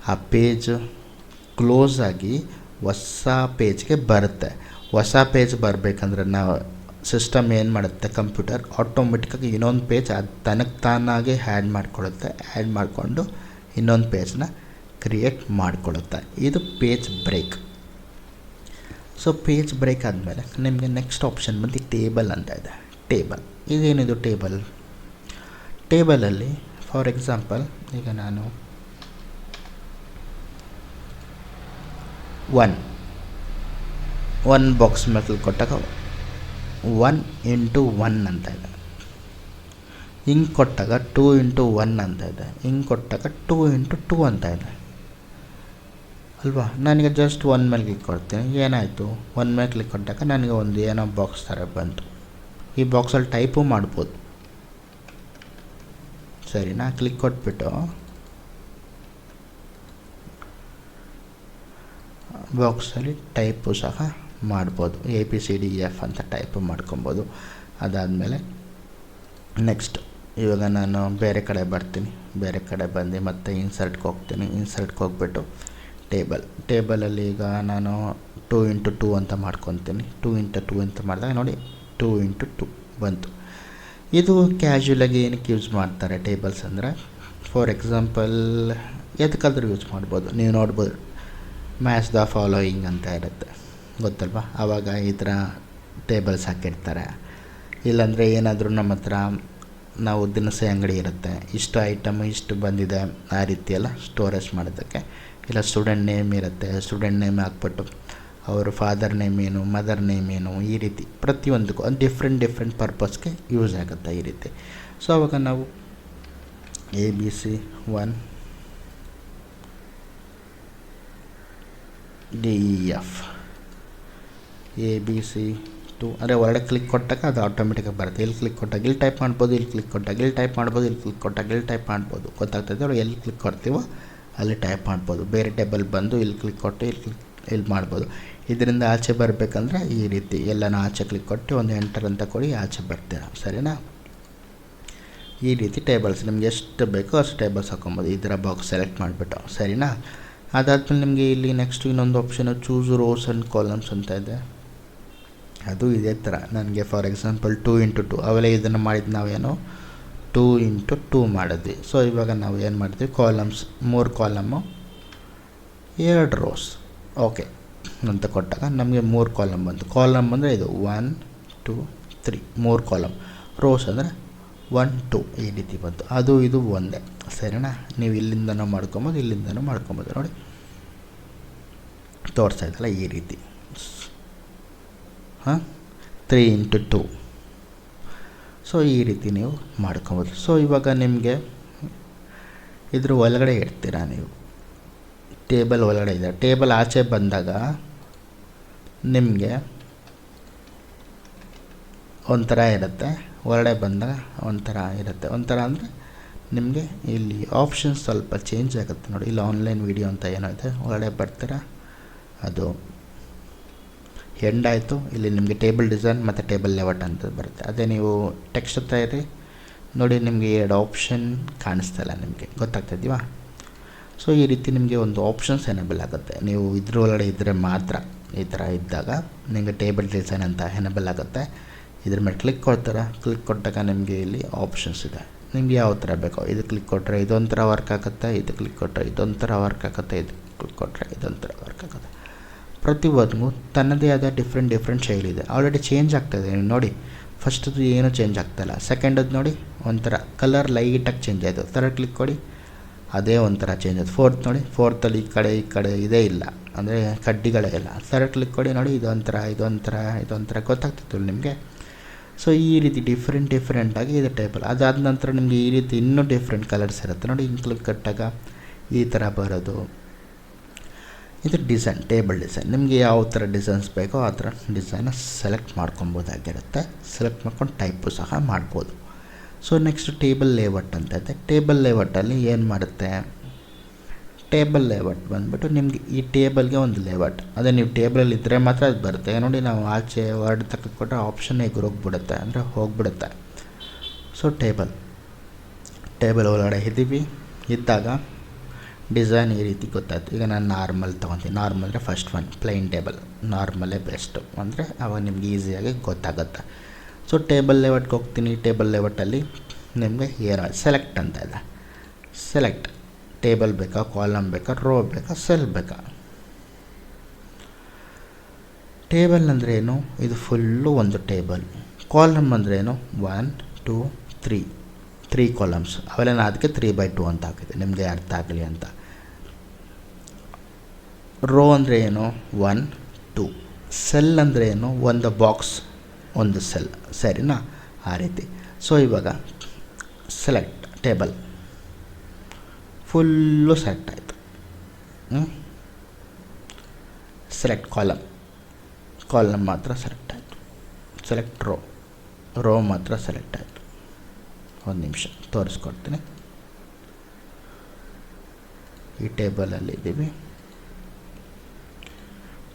ಆ ಪೇಜ್ ಕ್ಲೋಸ್ ಆಗಿ ಹೊಸ ಪೇಜ್ಗೆ ಬರುತ್ತೆ. ಹೊಸ ಪೇಜ್ ಬರಬೇಕಂದ್ರೆ ನಾವು ಸಿಸ್ಟಮ್ ಏನು ಮಾಡುತ್ತೆ, ಕಂಪ್ಯೂಟರ್ ಆಟೋಮೆಟಿಕ್ಕಾಗಿ ಇನ್ನೊಂದು ಪೇಜ್ ಅದು ತನಗೆ ತಾನಾಗೆ ಆ್ಯಡ್ ಮಾಡಿಕೊಳ್ಳುತ್ತೆ. ಆ್ಯಡ್ ಮಾಡಿಕೊಂಡು ಇನ್ನೊಂದು ಪೇಜನ್ನ ಕ್ರಿಯೇಟ್ ಮಾಡಿಕೊಳ್ಳುತ್ತೆ. ಇದು page break. So page break ಆದಮೇಲೆ ನಿಮಗೆ ನೆಕ್ಸ್ಟ್ ಆಪ್ಷನ್ ಬಂದು ಟೇಬಲ್ ಅಂತ ಇದೆ. ಟೇಬಲ್ ಇದೇನಿದು ಟೇಬಲಲ್ಲಿ ಫಾರ್ ಎಕ್ಸಾಂಪಲ್ ಈಗ ನಾನು 1 ಬಾಕ್ಸ್ ಮೇಲೆ ಕೊಟ್ಟಾಗ 1x1 ಅಂತ ಇದೆ. ಹಿಂಗೆ ಕೊಟ್ಟಾಗ 2x1 ಅಂತ ಇದೆ. ಹಿಂಗೆ ಕೊಟ್ಟಾಗ 2x2 ಅಂತ ಇದೆ ಅಲ್ವಾ. ನನಗೆ ಜಸ್ಟ್ 1 ಮೇಲೆ ಕ್ಲಿಕ್ ಕೊಡ್ತೀನಿ, ಏನಾಯಿತು, 1 ಮೇಲೆ ಕ್ಲಿಕ್ ಕೊಟ್ಟಾಗ ನನಗೆ ಒಂದು ಏನೋ ಬಾಕ್ಸ್ ಥರ ಬಂತು. ಈ ಬಾಕ್ಸಲ್ಲಿ ಟೈಪು ಮಾಡ್ಬೋದು, ಸರಿನಾ. ಕ್ಲಿಕ್ ಕೊಟ್ಬಿಟ್ಟು ಬಾಕ್ಸಲ್ಲಿ ಟೈಪು ಸಹ ಮಾಡ್ಬೋದು, ABCDEF ಅಂತ ಟೈಪು ಮಾಡ್ಕೊಬೋದು. ಅದಾದಮೇಲೆ ನೆಕ್ಸ್ಟ್ ಇವಾಗ ನಾನು ಬೇರೆ ಕಡೆ ಬರ್ತೀನಿ. ಬೇರೆ ಕಡೆ ಬಂದು ಮತ್ತೆ ಇನ್ಸರ್ಟ್ಗೆ ಹೋಗ್ತೀನಿ. ಇನ್ಸರ್ಟ್ಗೆ ಹೋಗ್ಬಿಟ್ಟು ಟೇಬಲಲ್ಲಿ ಈಗ ನಾನು 2x2 ಅಂತ ಮಾಡ್ಕೊತೀನಿ. 2x2 ಅಂತ ಮಾಡಿದಾಗ ನೋಡಿ 2x2 ಬಂತು. ಇದು ಕ್ಯಾಶುವಲಾಗಿ ಏನಕ್ಕೆ ಯೂಸ್ ಮಾಡ್ತಾರೆ ಟೇಬಲ್ಸ್ ಅಂದರೆ, ಫಾರ್ ಎಕ್ಸಾಂಪಲ್ ಎದಕ್ಕಾದ್ರೂ ಯೂಸ್ ಮಾಡ್ಬೋದು. ನೀವು ನೋಡ್ಬೋದು ಮ್ಯಾಚ್ ದ ಫಾಲೋಯಿಂಗ್ ಅಂತ ಇರುತ್ತೆ, ಗೊತ್ತಲ್ವಾ. ಆವಾಗ ಈ ಥರ ಟೇಬಲ್ಸ್ ಹಾಕಿರ್ತಾರೆ. ಇಲ್ಲಾಂದರೆ ಏನಾದರೂ ನಮ್ಮ ಹತ್ರ ನಾವು ದಿನಸಿ ಅಂಗಡಿ ಇರುತ್ತೆ, ಇಷ್ಟು ಐಟಮ್ ಇಷ್ಟು ಬಂದಿದೆ ಆ ರೀತಿ ಎಲ್ಲ ಸ್ಟೋರೇಜ್ ಮಾಡೋದಕ್ಕೆ. ಇಲ್ಲ ಸ್ಟೂಡೆಂಟ್ ನೇಮ್ ಇರುತ್ತೆ, ಸ್ಟೂಡೆಂಟ್ ನೇಮ್ ಹಾಕ್ಬಿಟ್ಟು ಅವರು ಫಾದರ್ ನೇಮ್ ಏನು, ಮದರ್ ನೇಮ್ ಏನು, ಈ ರೀತಿ ಪ್ರತಿಯೊಂದಕ್ಕೂ ಡಿಫ್ರೆಂಟ್ ಪರ್ಪಸ್ಗೆ ಯೂಸ್ ಆಗುತ್ತೆ ಈ ರೀತಿ. ಸೊ ಆವಾಗ ನಾವು ABCDEF ABC2 ಅಂದರೆ ಹೊರಗಡೆ ಕ್ಲಿಕ್ ಕೊಟ್ಟಾಗ ಅದು ಆಟೋಮೆಟಿಕಾಗಿ ಬರುತ್ತೆ. ಇಲ್ಲಿ ಕ್ಲಿಕ್ ಕೊಟ್ಟಾಗ ಇಲ್ಲಿ ಟೈಪ್ ಮಾಡ್ಬೋದು, ಇಲ್ಲಿ ಕ್ಲಿಕ್ ಕೊಟ್ಟಾಗ ಇಲ್ಲಿ ಟೈಪ್ ಮಾಡ್ಬೋದು, ಇಲ್ಲಿ ಕ್ಲಿಕ್ ಕೊಟ್ಟಾಗ ಇಲ್ಲಿ ಟೈಪ್ ಮಾಡ್ಬೋದು. ಗೊತ್ತಾಗ್ತದೆ ಅವ್ರು ಎಲ್ಲಿ ಕ್ಲಿಕ್ ಕೊಡ್ತೀವೋ ಅಲ್ಲಿ ಟೈಪ್ ಮಾಡ್ಬೋದು. ಬೇರೆ ಟೇಬಲ್ ಬಂದು ಇಲ್ಲಿ ಕ್ಲಿಕ್ ಕೊಟ್ಟು ಇಲ್ಲಿ ಮಾಡ್ಬೋದು. ಇದರಿಂದ ಆಚೆ ಬರಬೇಕಂದ್ರೆ ಈ ರೀತಿ ಎಲ್ಲನೂ ಆಚೆ ಕ್ಲಿಕ್ ಕೊಟ್ಟು ಒಂದು ಎಂಟರ್ ಅಂತ ಕೊಡಿ, ಆಚೆ ಬರ್ತೀರ, ಸರಿನಾ. ಈ ರೀತಿ ಟೇಬಲ್ಸ್ ನಿಮ್ಗೆ ಎಷ್ಟು ಬೇಕೋ ಅಷ್ಟು ಟೇಬಲ್ಸ್ ಹಾಕೊಬೋದು. ಈ ಥರ ಬಾಕ್ಸ್ ಸೆಲೆಕ್ಟ್ ಮಾಡಿಬಿಟ್ಟು, ಸರಿನಾ. ಅದಾದಮೇಲೆ ನಿಮಗೆ ಇಲ್ಲಿ ನೆಕ್ಸ್ಟ್ ಇನ್ನೊಂದು option choose rose and columns ಅಂತ ಇದೆ. ಅದು ಇದೇ ಥರ ನನಗೆ ಫಾರ್ ಎಕ್ಸಾಂಪಲ್ 2x2 ಅವೆಲ್ಲ ಇದನ್ನು ಮಾಡಿದ್ದು ನಾವೇನು 2x2 ಮಾಡಿದ್ವಿ. ಸೊ ಇವಾಗ ನಾವು ಏನು ಮಾಡ್ತೀವಿ, ಕಾಲಮ್ಸ್ 3 ಕಾಲಮು 2 ರೋಸ್ ಓಕೆ ಅಂತ ಕೊಟ್ಟಾಗ ನಮಗೆ 3 ಕಾಲಮ್ ಬಂತು. ಕಾಲಮ್ ಅಂದರೆ ಇದು 1 2 3 3 ಕಾಲಮ್. ರೋಸ್ ಅಂದರೆ 1 2 ಈ ರೀತಿ ಬಂತು. ಅದು ಇದು ಒಂದೇ, ಸರಿನಾ. ನೀವು ಇಲ್ಲಿಂದನೂ ಮಾಡ್ಕೊಬೋದು, ಇಲ್ಲಿಂದನೂ ಮಾಡ್ಕೊಬೋದು. ನೋಡಿ ತೋರಿಸ್ತಾ ಇದ್ದಲ್ಲ ಈ ರೀತಿ 3x2. ಸೊ ಈ ರೀತಿ ನೀವು ಮಾಡ್ಕೊಬೋದು. ಸೊ ಇವಾಗ ನಿಮಗೆ ಇದ್ರ ಒಳಗಡೆ ಇಡ್ತೀರಾ ನೀವು, ಟೇಬಲ್ ಒಳಗಡೆ ಇದೆ. ಟೇಬಲ್ ಆಚೆ ಬಂದಾಗ ನಿಮಗೆ ಒಂಥರ ಇರುತ್ತೆ, ಹೊರಗಡೆ ಬಂದಾಗ ಒಂಥರ ಇರುತ್ತೆ. ಒಂಥರ ಅಂದರೆ ನಿಮಗೆ ಇಲ್ಲಿ ಆಪ್ಷನ್ಸ್ ಸ್ವಲ್ಪ ಚೇಂಜ್ ಆಗುತ್ತೆ. ನೋಡಿ ಇಲ್ಲಿ ಆನ್ಲೈನ್ ವಿಡಿಯೋ ಅಂತ ಏನೋ ಇದೆ, ಹೊರಗಡೆ ಬರ್ತೀರಾ ಅದು ಎಂಡ್ ಆಯಿತು. ಇಲ್ಲಿ ನಿಮಗೆ ಟೇಬಲ್ ಡಿಸೈನ್ ಮತ್ತು ಟೇಬಲ್ ಲೇಔಟ್ ಅಂತ ಬರುತ್ತೆ. ಅದೇ ನೀವು ಟೆಕ್ಸ್ಟ್ ಹತ್ರ ಇರಿ ನೋಡಿ, ನಿಮಗೆ 2 ಆಪ್ಷನ್ ಕಾಣಿಸ್ತಲ್ಲ, ನಿಮಗೆ ಗೊತ್ತಾಗ್ತಿದ್ದೀವಾ. ಸೊ ಈ ರೀತಿ ನಿಮಗೆ ಒಂದು ಆಪ್ಷನ್ಸ್ ಎನೇಬಲ್ ಆಗುತ್ತೆ. ನೀವು ಇದ್ರೊಳಗಡೆ ಇದ್ದರೆ ಮಾತ್ರ, ಈ ಥರ ಇದ್ದಾಗ ನಿಮಗೆ ಟೇಬಲ್ ಡಿಸೈನ್ ಅಂತ ಎನೇಬಲ್ ಆಗುತ್ತೆ. ಇದ್ರ ಮೇಲೆ ಕ್ಲಿಕ್ ಕೊಡ್ತೀರಾ, ಕ್ಲಿಕ್ ಕೊಟ್ಟಾಗ ನಿಮಗೆ ಇಲ್ಲಿ ಆಪ್ಷನ್ಸ್ ಇದೆ. ನಿಮ್ಗೆ ಯಾವ ಥರ ಬೇಕೋ ಇದು ಕ್ಲಿಕ್ ಕೊಟ್ಟರೆ ಇದೊಂಥರ ವರ್ಕ್ ಆಗುತ್ತೆ, ಇದು ಕ್ಲಿಕ್ ಕೊಟ್ಟರೆ ಇದೊಂಥರ ವರ್ಕ್ ಆಗುತ್ತೆ, ಇದು ಕ್ಲಿಕ್ ಕೊಟ್ಟರೆ ಇದೊಂಥರ ವರ್ಕ್ ಆಗುತ್ತೆ. ಪ್ರತಿಯೊಂದು ತನ್ನದೇ ಆದ ಡಿಫ್ರೆಂಟ್ ಶೈಲಿ ಇದೆ. ಆಲ್ರೆಡಿ ಚೇಂಜ್ ಆಗ್ತಾಯಿದೆ, ನೀವು ನೋಡಿ. ಫಸ್ಟದು ಏನೂ ಚೇಂಜ್ ಆಗ್ತಾಯಿಲ್ಲ. ಸೆಕೆಂಡದ್ದು ನೋಡಿ ಒಂಥರ ಕಲರ್ ಲೈಟಾಗಿ ಚೇಂಜ್ ಆಯಿತು. ಥರ್ಡ್ ಕ್ಲಿಕ್ ಕೊಡಿ ಅದೇ ಒಂಥರ ಚೇಂಜ್ ಆಯಿತು. ಫೋರ್ತ್ ನೋಡಿ, ಫೋರ್ತಲ್ಲಿ ಈ ಕಡೆ ಇದೇ ಇಲ್ಲ, ಅಂದರೆ ಕಡ್ಡಿಗಳೇ ಇಲ್ಲ. ಥರ್ಡ್ ಕ್ಲಿಕ್ ಕೊಡಿ ನೋಡಿ ಇದೊಂಥರ ಗೊತ್ತಾಗ್ತಿತ್ತು ನಿಮಗೆ. ಸೊ ಈ ರೀತಿ ಡಿಫ್ರೆಂಟಾಗಿ ಇದೆ ಟೇಬಲ್. ಅದಾದ ನಂತರ ನಿಮಗೆ ಈ ರೀತಿ ಇನ್ನೂ ಡಿಫ್ರೆಂಟ್ ಕಲರ್ಸ್ ಇರುತ್ತೆ ನೋಡಿ. ಹಿಂಗೆ ಕ್ಲಿಕ್ ಕೊಟ್ಟಾಗ ಈ ಥರ ಬರೋದು, ಇದು ಡಿಸೈನ್, ಟೇಬಲ್ ಡಿಸೈನ್. ನಿಮಗೆ ಯಾವ ಥರ ಡಿಸೈನ್ಸ್ ಬೇಕೋ ಆ ಥರ ಡಿಸೈನ ಸೆಲೆಕ್ಟ್ ಮಾಡ್ಕೊಬೋದಾಗಿರುತ್ತೆ. ಸೆಲೆಕ್ಟ್ ಮಾಡ್ಕೊಂಡು ಟೈಪು ಸಹ ಮಾಡ್ಬೋದು. ಸೊ ನೆಕ್ಸ್ಟ್ ಟೇಬಲ್ ಲೇಔಟ್ ಅಂತ ಇದೆ. ಟೇಬಲ್ ಲೇಔಟಲ್ಲಿ ಏನು ಮಾಡುತ್ತೆ, ಟೇಬಲ್ ಲೇಔಟ್ ಬಂದುಬಿಟ್ಟು ನಿಮಗೆ ಈ ಟೇಬಲ್ಗೆ ಒಂದು ಲೇಔಟ್, ಅದೇ ನೀವು ಟೇಬಲಲ್ಲಿ ಇದ್ದರೆ ಮಾತ್ರ ಅದು ಬರುತ್ತೆ ನೋಡಿ. ನಾವು ಆಚೆ ವರ್ಡ್ ತಕ್ಕ ಕೊಟ್ಟರೆ ಆಪ್ಷನ್ ಹೋಗ್ಬಿಡುತ್ತೆ, ಅಂದರೆ ಹೋಗ್ಬಿಡುತ್ತೆ. ಸೊ ಟೇಬಲ್ ಒಳಗಡೆ ಇದ್ದಾಗ ಡಿಸೈನ್ ಈ ರೀತಿ ಗೊತ್ತಾಯ್ತು. ಈಗ ನಾನು ನಾರ್ಮಲ್ ತೊಗೊತೀನಿ. ನಾರ್ಮಲ್ ಅಂದರೆ ಫಸ್ಟ್ ಒನ್ ಪ್ಲೈನ್ ಟೇಬಲ್, ನಾರ್ಮಲೇ ಬೆಸ್ಟು, ಅಂದರೆ ಅವಾಗ ನಿಮ್ಗೆ ಈಸಿಯಾಗಿ ಗೊತ್ತಾಗುತ್ತೆ. ಸೊ ಟೇಬಲ್ ಲೇಔಟ್ಗೆ ಹೋಗ್ತೀನಿ. ಟೇಬಲ್ ಲೇಔಟಲ್ಲಿ ನಿಮಗೆ ಏನು ಸೆಲೆಕ್ಟ್ ಅಂತ ಇದೆ. ಸೆಲೆಕ್ಟ್ ಟೇಬಲ್ ಬೇಕಾ, ಕಾಲಮ್ ಬೇಕಾ, ರೋ ಬೇಕಾ, ಸೆಲ್ ಬೇಕಾ. ಟೇಬಲ್ ಅಂದರೆ ಏನು, ಇದು ಫುಲ್ಲು ಒಂದು ಟೇಬಲ್. ಕಾಲಮ್ ಅಂದರೆ ಏನು, 1 2 3 ಕಾಲಮ್ಸ್. ಅವೆಲ್ಲ ನಾನು ಅದಕ್ಕೆ 3/2 ಅಂತ ಹಾಕಿದೆ, ನಿಮಗೆ ಅರ್ಥ ಆಗಲಿ ಅಂತ. ರೋ ಅಂದರೆ ಏನು, 1 2. ಸೆಲ್ ಅಂದರೆ ಏನು, ಒಂದು ಬಾಕ್ಸ್, ಒಂದು ಸೆಲ್, ಸರಿನಾ, ಆ ರೀತಿ. ಸೊ ಇವಾಗ ಸೆಲೆಕ್ಟ್ ಟೇಬಲ್ ಫುಲ್ಲು ಸೆಲೆಕ್ಟ್ ಆಯಿತು. ಸೆಲೆಕ್ಟ್ ಕಾಲಮ್ ಮಾತ್ರ ಸೆಲೆಕ್ಟ್ ಆಯಿತು. ಸೆಲೆಕ್ಟ್ ರೋ ಮಾತ್ರ ಸೆಲೆಕ್ಟ್ ಆಯಿತು. ಒಂದು ನಿಮಿಷ ತೋರಿಸ್ಕೊಡ್ತೀನಿ. ಈ ಟೇಬಲಲ್ಲಿ ಇದ್ದೀವಿ,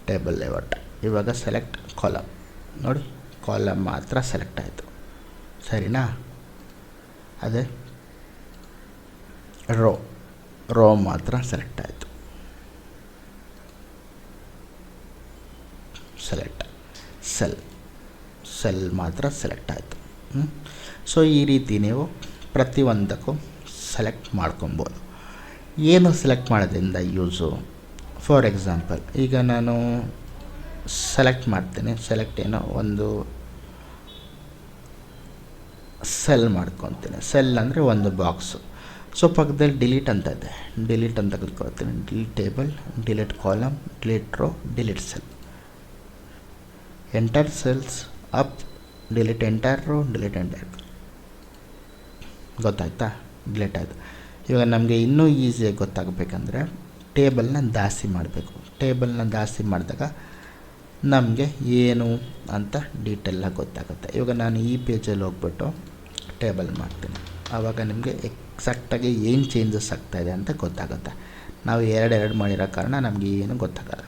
ಟೇಬಲ್ ಲೇಔಟ್. ಇವಾಗ ಸೆಲೆಕ್ಟ್ ಕಾಲಮ್, ನೋಡಿ ಕಾಲಮ್ ಮಾತ್ರ ಸೆಲೆಕ್ಟ್ ಆಯಿತು, ಸರಿನಾ. ಅದೇ ರೋ ಮಾತ್ರ ಸೆಲೆಕ್ಟ್ ಆಯಿತು. ಸೆಲೆಕ್ಟ್ ಸೆಲ್ ಮಾತ್ರ ಸೆಲೆಕ್ಟ್ ಆಯಿತು. ಸೊ ಈ ರೀತಿ ನೀವು ಪ್ರತಿಯೊಂದಕ್ಕೂ ಸೆಲೆಕ್ಟ್ ಮಾಡ್ಕೊಬೋದು. ಏನು ಸೆಲೆಕ್ಟ್ ಮಾಡೋದ್ರಿಂದ ಯೂಸು, ಫಾರ್ ಎಕ್ಸಾಂಪಲ್ ಈಗ ನಾನು ಸೆಲೆಕ್ಟ್ ಮಾಡ್ತೀನಿ. ಸೆಲೆಕ್ಟ್ ಏನೋ ಒಂದು ಸೆಲ್ ಮಾಡ್ಕೊತೀನಿ. ಸೆಲ್ ಅಂದರೆ ಒಂದು ಬಾಕ್ಸು. ಸೊ ಪಕ್ಕದಲ್ಲಿ ಡಿಲೀಟ್ ಅಂತ ಇದೆ, ಡಿಲೀಟ್ ಅಂತ ಕ್ಲಿಕ್ ಮಾಡ್ತೀನಿ. Delete table, delete column, delete row, delete cell. Enter cells up, delete enter row, delete enter. ಗೊತ್ತಾಯ್ತಾ, ಡಿಲೀಟ್ ಆಯಿತು. ಇವಾಗ ನಮಗೆ ಇನ್ನೂ ಈಸಿಯಾಗಿ ಗೊತ್ತಾಗಬೇಕಂದ್ರೆ ಟೇಬಲ್ನ ದಾಸಿ ಮಾಡಬೇಕು. ಟೇಬಲ್ನ ದಾಸಿ ಮಾಡಿದಾಗ ನಮಗೆ ಏನು ಅಂತ ಡೀಟೇಲಾಗಿ ಗೊತ್ತಾಗುತ್ತೆ. ಇವಾಗ ನಾನು ಈ ಪೇಜಲ್ಲಿ ಹೋಗ್ಬಿಟ್ಟು ಟೇಬಲ್ ಮಾಡ್ತೀನಿ. ಆವಾಗ ನಿಮಗೆ ಎಕ್ಸಾಕ್ಟಾಗಿ ಏನು ಚೇಂಜಸ್ ಆಗ್ತಾಯಿದೆ ಅಂತ ಗೊತ್ತಾಗುತ್ತೆ. ನಾವು ಎರಡು ಮಾಡಿರೋ ಕಾರಣ ನಮಗೆ ಏನು ಗೊತ್ತಾಗಲ್ಲ.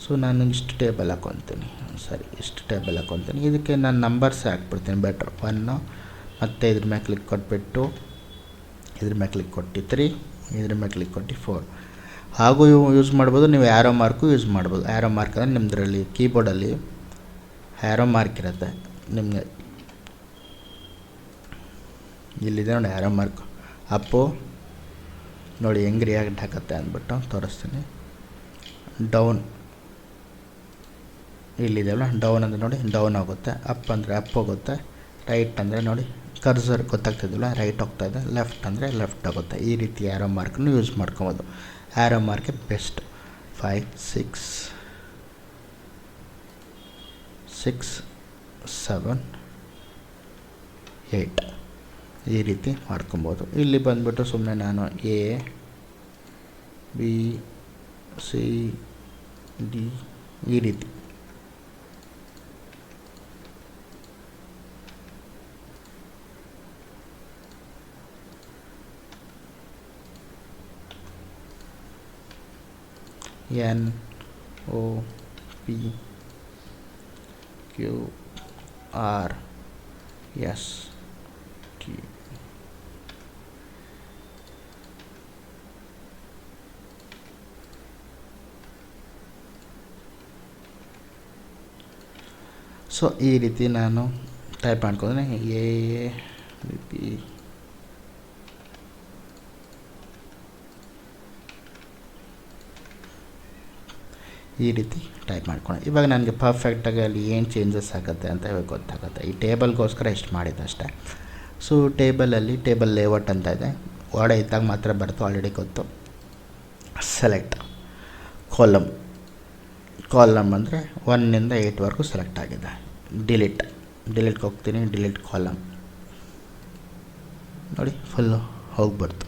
ಸೊ ನಾನು ಇಷ್ಟು ಟೇಬಲ್ ಹಾಕ್ಕೊತೀನಿ, ಸರಿ, ಇಷ್ಟು ಟೇಬಲ್ ಹಾಕ್ಕೊತೀನಿ. ಇದಕ್ಕೆ ನಾನು ನಂಬರ್ಸ್ ಹಾಕ್ಬಿಡ್ತೀನಿ ಬೆಟ್ರ್. 1 ಮತ್ತು ಇದ್ರ ಮೇಲೆ ಕ್ಲಿಕ್ ಕೊಟ್ಬಿಟ್ಟು ಇದ್ರ ಮೇಲೆ ಕ್ಲಿಕ್ ಕೊಟ್ಟು 3, ಇದ್ರ ಮೇಲೆ ಕ್ಲಿಕ್ ಕೊಟ್ಟು 4. ಹಾಗೂ ಯೂಸ್ ಮಾಡ್ಬೋದು. ನೀವು ಆ್ಯರೋ ಮಾರ್ಕು ಯೂಸ್ ಮಾಡ್ಬೋದು. ಆ್ಯರೋ ಮಾರ್ಕ್ ಅಂದರೆ ನಿಮ್ಮದ್ರಲ್ಲಿ ಕೀಬೋರ್ಡಲ್ಲಿ ಆ್ಯರೋ ಮಾರ್ಕ್ ಇರುತ್ತೆ ನಿಮಗೆ. ಇಲ್ಲಿದೆ ನೋಡಿ ಆ್ಯರೋ ಮಾರ್ಕ್. ಅಪ್ಪು ನೋಡಿ ಹೆಂಗೆ ರಿಯಾಕ್ಟ್ ಆಗುತ್ತೆ ಅಂದ್ಬಿಟ್ಟು ತೋರಿಸ್ತೀನಿ. ಡೌನ್ ಇಲ್ಲಿದೆಯಲ್ಲ, ಡೌನ್ ಅಂದರೆ ನೋಡಿ ಡೌನ್ ಆಗುತ್ತೆ. ಅಪ್ ಅಂದರೆ ಅಪ್ ಹೋಗುತ್ತೆ. ರೈಟ್ ಅಂದರೆ ನೋಡಿ ಕರ್ಸರ್ ಗೊತ್ತಾಗ್ತಿದ್ದಿಲ್ಲ, ರೈಟ್ ಹೋಗ್ತಾಯಿದೆ. ಲೆಫ್ಟ್ ಅಂದರೆ ಲೆಫ್ಟ್ ಆಗುತ್ತೆ. ಈ ರೀತಿ ಆ್ಯರೋ ಮಾರ್ಕನ್ನು ಯೂಸ್ ಮಾಡ್ಕೊಬೋದು. ಆ್ಯರೋ ಮಾರ್ಕೆ ಬೆಸ್ಟ್. 5 6 7 8 ಈ ರೀತಿ ಮಾಡ್ಕೊಬೋದು. ಇಲ್ಲಿ ಬಂದುಬಿಟ್ಟು ಸುಮ್ಮನೆ ನಾನು A B C D ಈ ರೀತಿ N O P Q R S T. So ಈ ರೀತಿ ನಾನು ಟೈಪ್ ಮಾಡ್ಕೊಂಡ್ರೆ A B ಈ ರೀತಿ ಟೈಪ್ ಮಾಡ್ಕೊಂಡು ಇವಾಗ ನನಗೆ ಪರ್ಫೆಕ್ಟಾಗಿ ಅಲ್ಲಿ ಏನು ಚೇಂಜಸ್ ಆಗುತ್ತೆ ಅಂತ ಇವಾಗ ಗೊತ್ತಾಗುತ್ತೆ. ಈ ಟೇಬಲ್ಗೋಸ್ಕರ ಇಷ್ಟು ಮಾಡಿದ್ದು ಅಷ್ಟೇ. ಸೊ ಟೇಬಲಲ್ಲಿ ಟೇಬಲ್ ಲೇಔಟ್ ಅಂತ ಇದೆ, ವರ್ಡ್ ಇದ್ದಾಗ ಮಾತ್ರ ಬರುತ್ತೆ, ಆಲ್ರೆಡಿ ಗೊತ್ತು. ಸೆಲೆಕ್ಟ್ ಕಾಲಮ್ ಅಂದರೆ 1 ಇಂದ 8 ಸೆಲೆಕ್ಟ್ ಆಗಿದೆ. ಡಿಲೀಟ್ಗೆ ಹೋಗ್ತೀನಿ. ಡಿಲೀಟ್ ಕಾಲಮ್ ನೋಡಿ ಫುಲ್ಲು ಹೋಗ್ಬಿಡ್ತು.